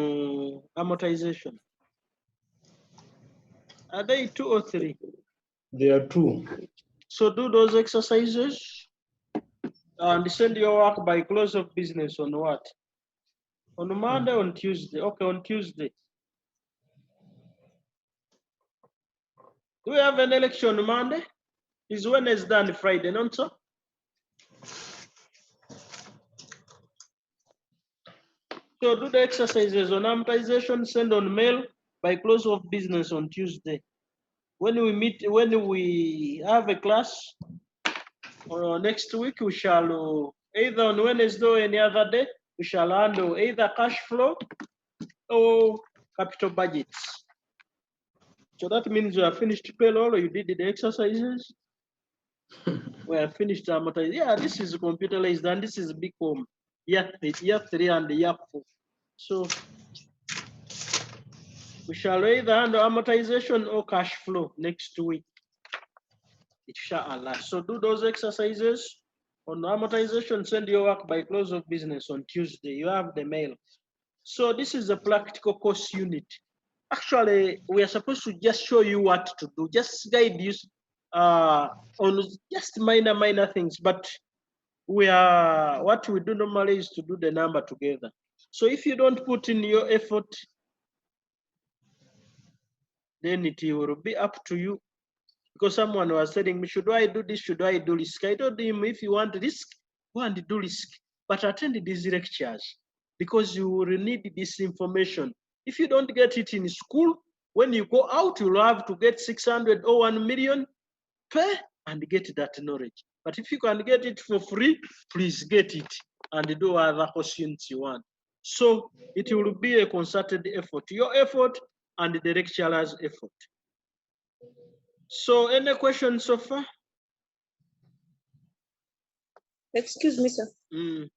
amortization? Are they 2 or 3? There are 2. So do those exercises and send your work by close of business on what? On Monday, on Tuesday. Okay, on Tuesday. Do we have an election on Monday? Is Wednesday and Friday, not so? So do the exercises on amortization, send on mail by close of business on Tuesday. When we have a class next week, we shall either on Wednesday or any other day, we shall handle either cash flow or capital budgets. So that means you have finished payroll, or you did the exercises. We have finished amortization. Yeah, this is computerized and this is big home. Year 3 and year 4. So we shall either handle amortization or cash flow next week. Inshallah. So do those exercises on amortization, send your work by close of business on Tuesday. You have the mail. So this is a practical course unit. Actually, we are supposed to just show you what to do, just guide you on just minor things. But what we do normally is to do the number together. So if you don't put in your effort, then it will be up to you. Because someone was telling me, should I do this? Should I do risk? I told him, if you want risk, go and do risk. But attend these lectures because you will need this information. If you don't get it in school, when you go out, you'll have to get 600 or 1 million, pay and get that knowledge. But if you can get it for free, please get it and do other questions you want. So it will be a concerted effort, your effort and the lecturer's effort. So any questions so far? Excuse me, sir. Mm.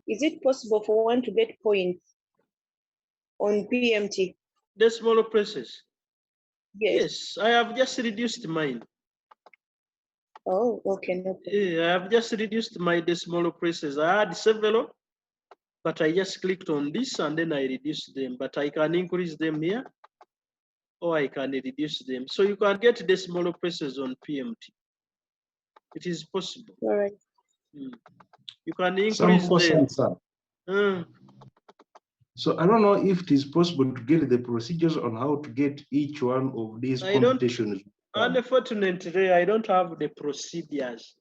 Is it possible for one to get points on PMT? The smaller places? Yes. Yes, I have just reduced mine. Oh, okay. No problem. Yeah, I have just reduced my decimal places. I had several, but I just clicked on this and then I reduced them. But I can increase them here, or I can reduce them. So you can get decimal places on PMT. It is possible. All right. You can increase Some them. questions, sir. So I don't know if it is possible to get the procedures on how to get each one of these computations. Unfortunately, I don't have the procedures.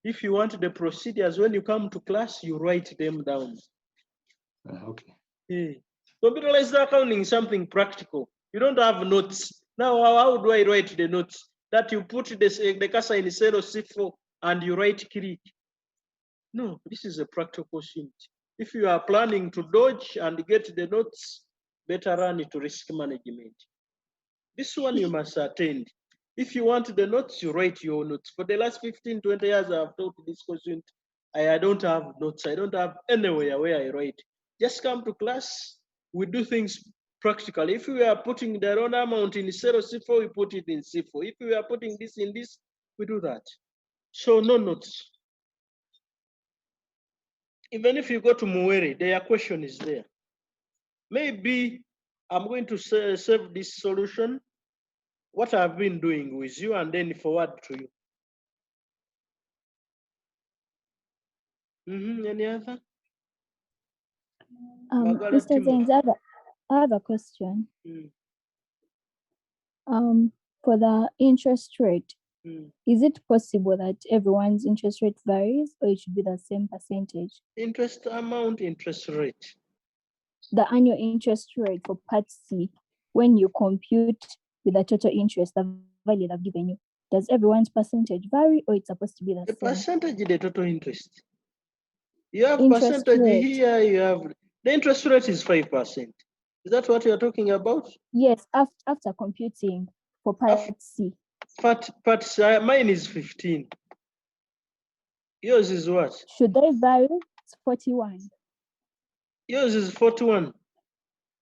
If you want the procedures, when you come to class, you write them down. Okay. Yeah. Computerized accounting is something practical. You don't have notes. Now, how do I write the notes? That you put the cursor in cell C4 and you right click. No, this is a practical sheet. If you are planning to dodge and get the notes, better run it to risk management. This one you must attend. If you want the notes, you write your notes. For the last 15, 20 years, I've taught this question. I don't have notes. I don't have anywhere where I write. Just come to class. We do things practically. If we are putting the wrong amount in cell C4, we put it in C4. If we are putting this in this, we do that. So no notes. Even if you go to Muwere, their question is there. Maybe I'm going to save this solution, what I've been doing with you, and then forward to you. Any other? Mr. James, I have a question. For the interest rate, is it possible that everyone's interest rate varies, or it should be the same percentage? Interest amount, interest rate. The annual interest rate for Part C, when you compute with the total interest, the value they've given you, does everyone's percentage vary, or it's supposed to be the same? The percentage, the total interest. You have Interest percentage rate. here, you have, the interest rate is 5%. Is that what you're talking about? Yes, after computing for Part C. Part C, mine is 15. Yours is what? Should they vary? It's 41. Yours is 41.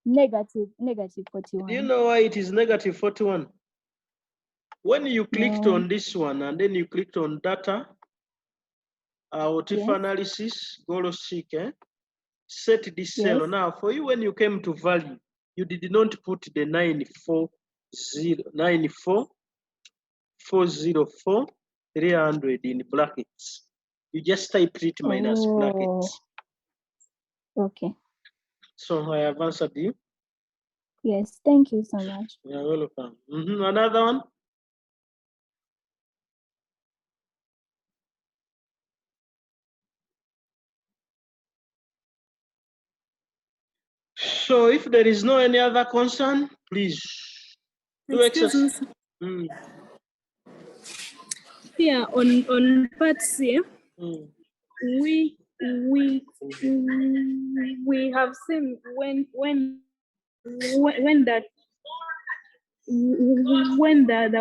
Negative 41. Do you know why it is negative 41? When you clicked No. on this one and then you clicked on data, what if Yes. analysis, goal seek, set this cell. Yes. Now, for you, when you came to value, you did not put the 94,300 in brackets. You just typed it minus brackets. Okay. So I have answered you. Yes, thank you so much. You're welcome. Another one? So if there is no any other concern, please do exercise. Yeah, on part C, we have seen when the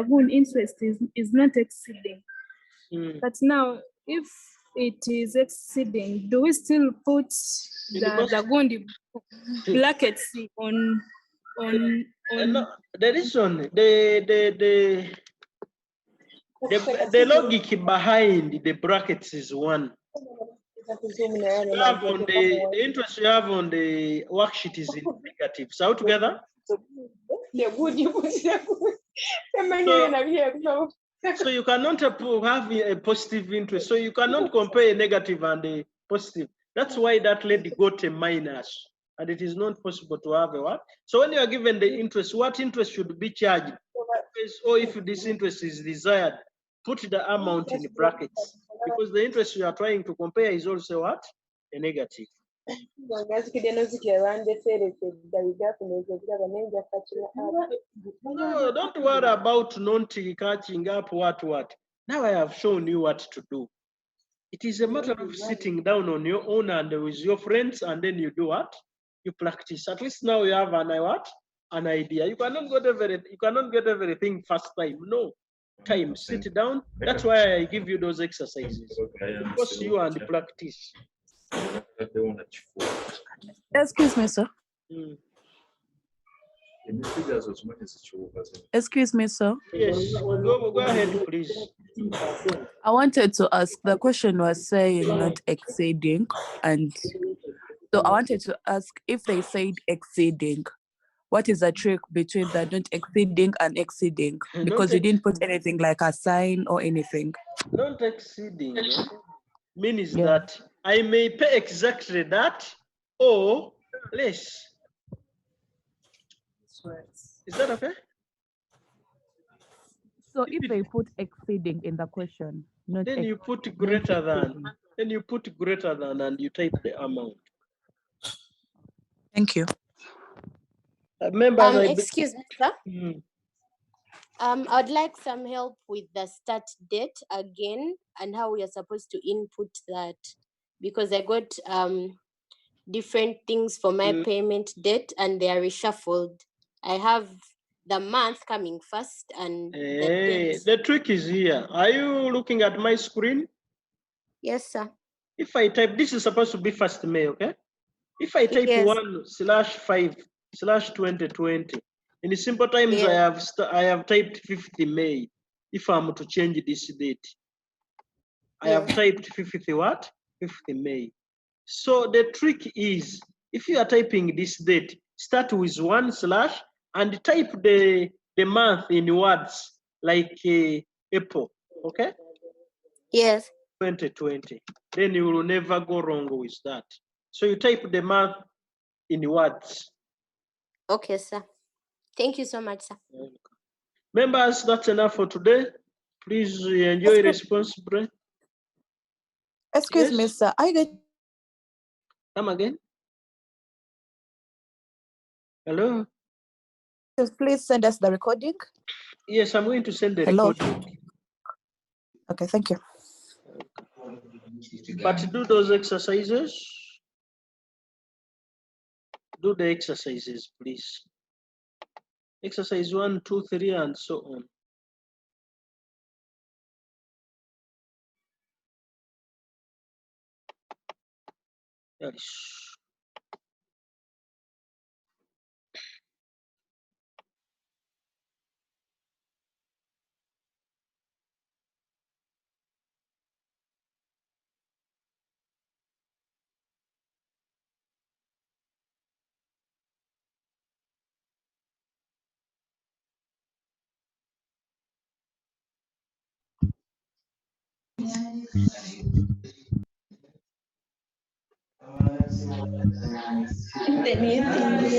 goal interest is not exceeding. But now, if it is exceeding, do we still put the goal brackets on? No, the reason, the logic behind the brackets is one. You have on the interest you have on the worksheet is in negative. So together. So you cannot have a positive interest. So you cannot compare a negative and a positive. That's why that lady got a minus. And it is not possible to have a what? So when you are given the interest, what interest should be charged? Or if this interest is desired, put the amount in brackets. Because the interest you are trying to compare is also what? A negative. No, don't worry about not catching up what. Now I have shown you what to do. It is a matter of sitting down on your own and with your friends, and then you do what? You practice. At least now you have an idea. You cannot get everything first time. No. Time. Sit down. That's why I give you those exercises. Force you and practice. Excuse me, sir. Excuse me, sir. Yes, go ahead, please. I wanted to ask, the question was saying not exceeding, and so I wanted to ask if they said exceeding, what is the trick between the not exceeding and exceeding? Because you didn't put anything like a sign or anything. Not exceeding means that I may pay exactly that or less. Is that okay? So if they put exceeding in the question, then you put greater than. Then you put greater than and you type the amount. Thank you. Members, excuse me, sir. I'd like some help with the start date again and how we are supposed to input that, because I got different things for my payment date and they are reshuffled. I have the month coming first and the date. The trick is here. Are you looking at my screen? Yes, sir. If I type, this is supposed to be 1st May, okay? If I type 1/5/2020, in simple times, I have typed 5th May. If I'm to change this date, I have typed 5th what? 5th May. So the trick is, if you are typing this date, start with 1/ and type the month in words like April, okay? Yes. 2020. Then you will never go wrong with that. So you type the month in words. Okay, sir. Thank you so much, sir. Members, that's enough for today. Please enjoy responsibly. Excuse me, sir. I get. Come again. Hello. Please send us the recording. Yes, I'm going to send the recording. Okay, thank you. But do those exercises. Do the exercises, please. Exercise 1, 2, 3, and so on. Yes. The new thing.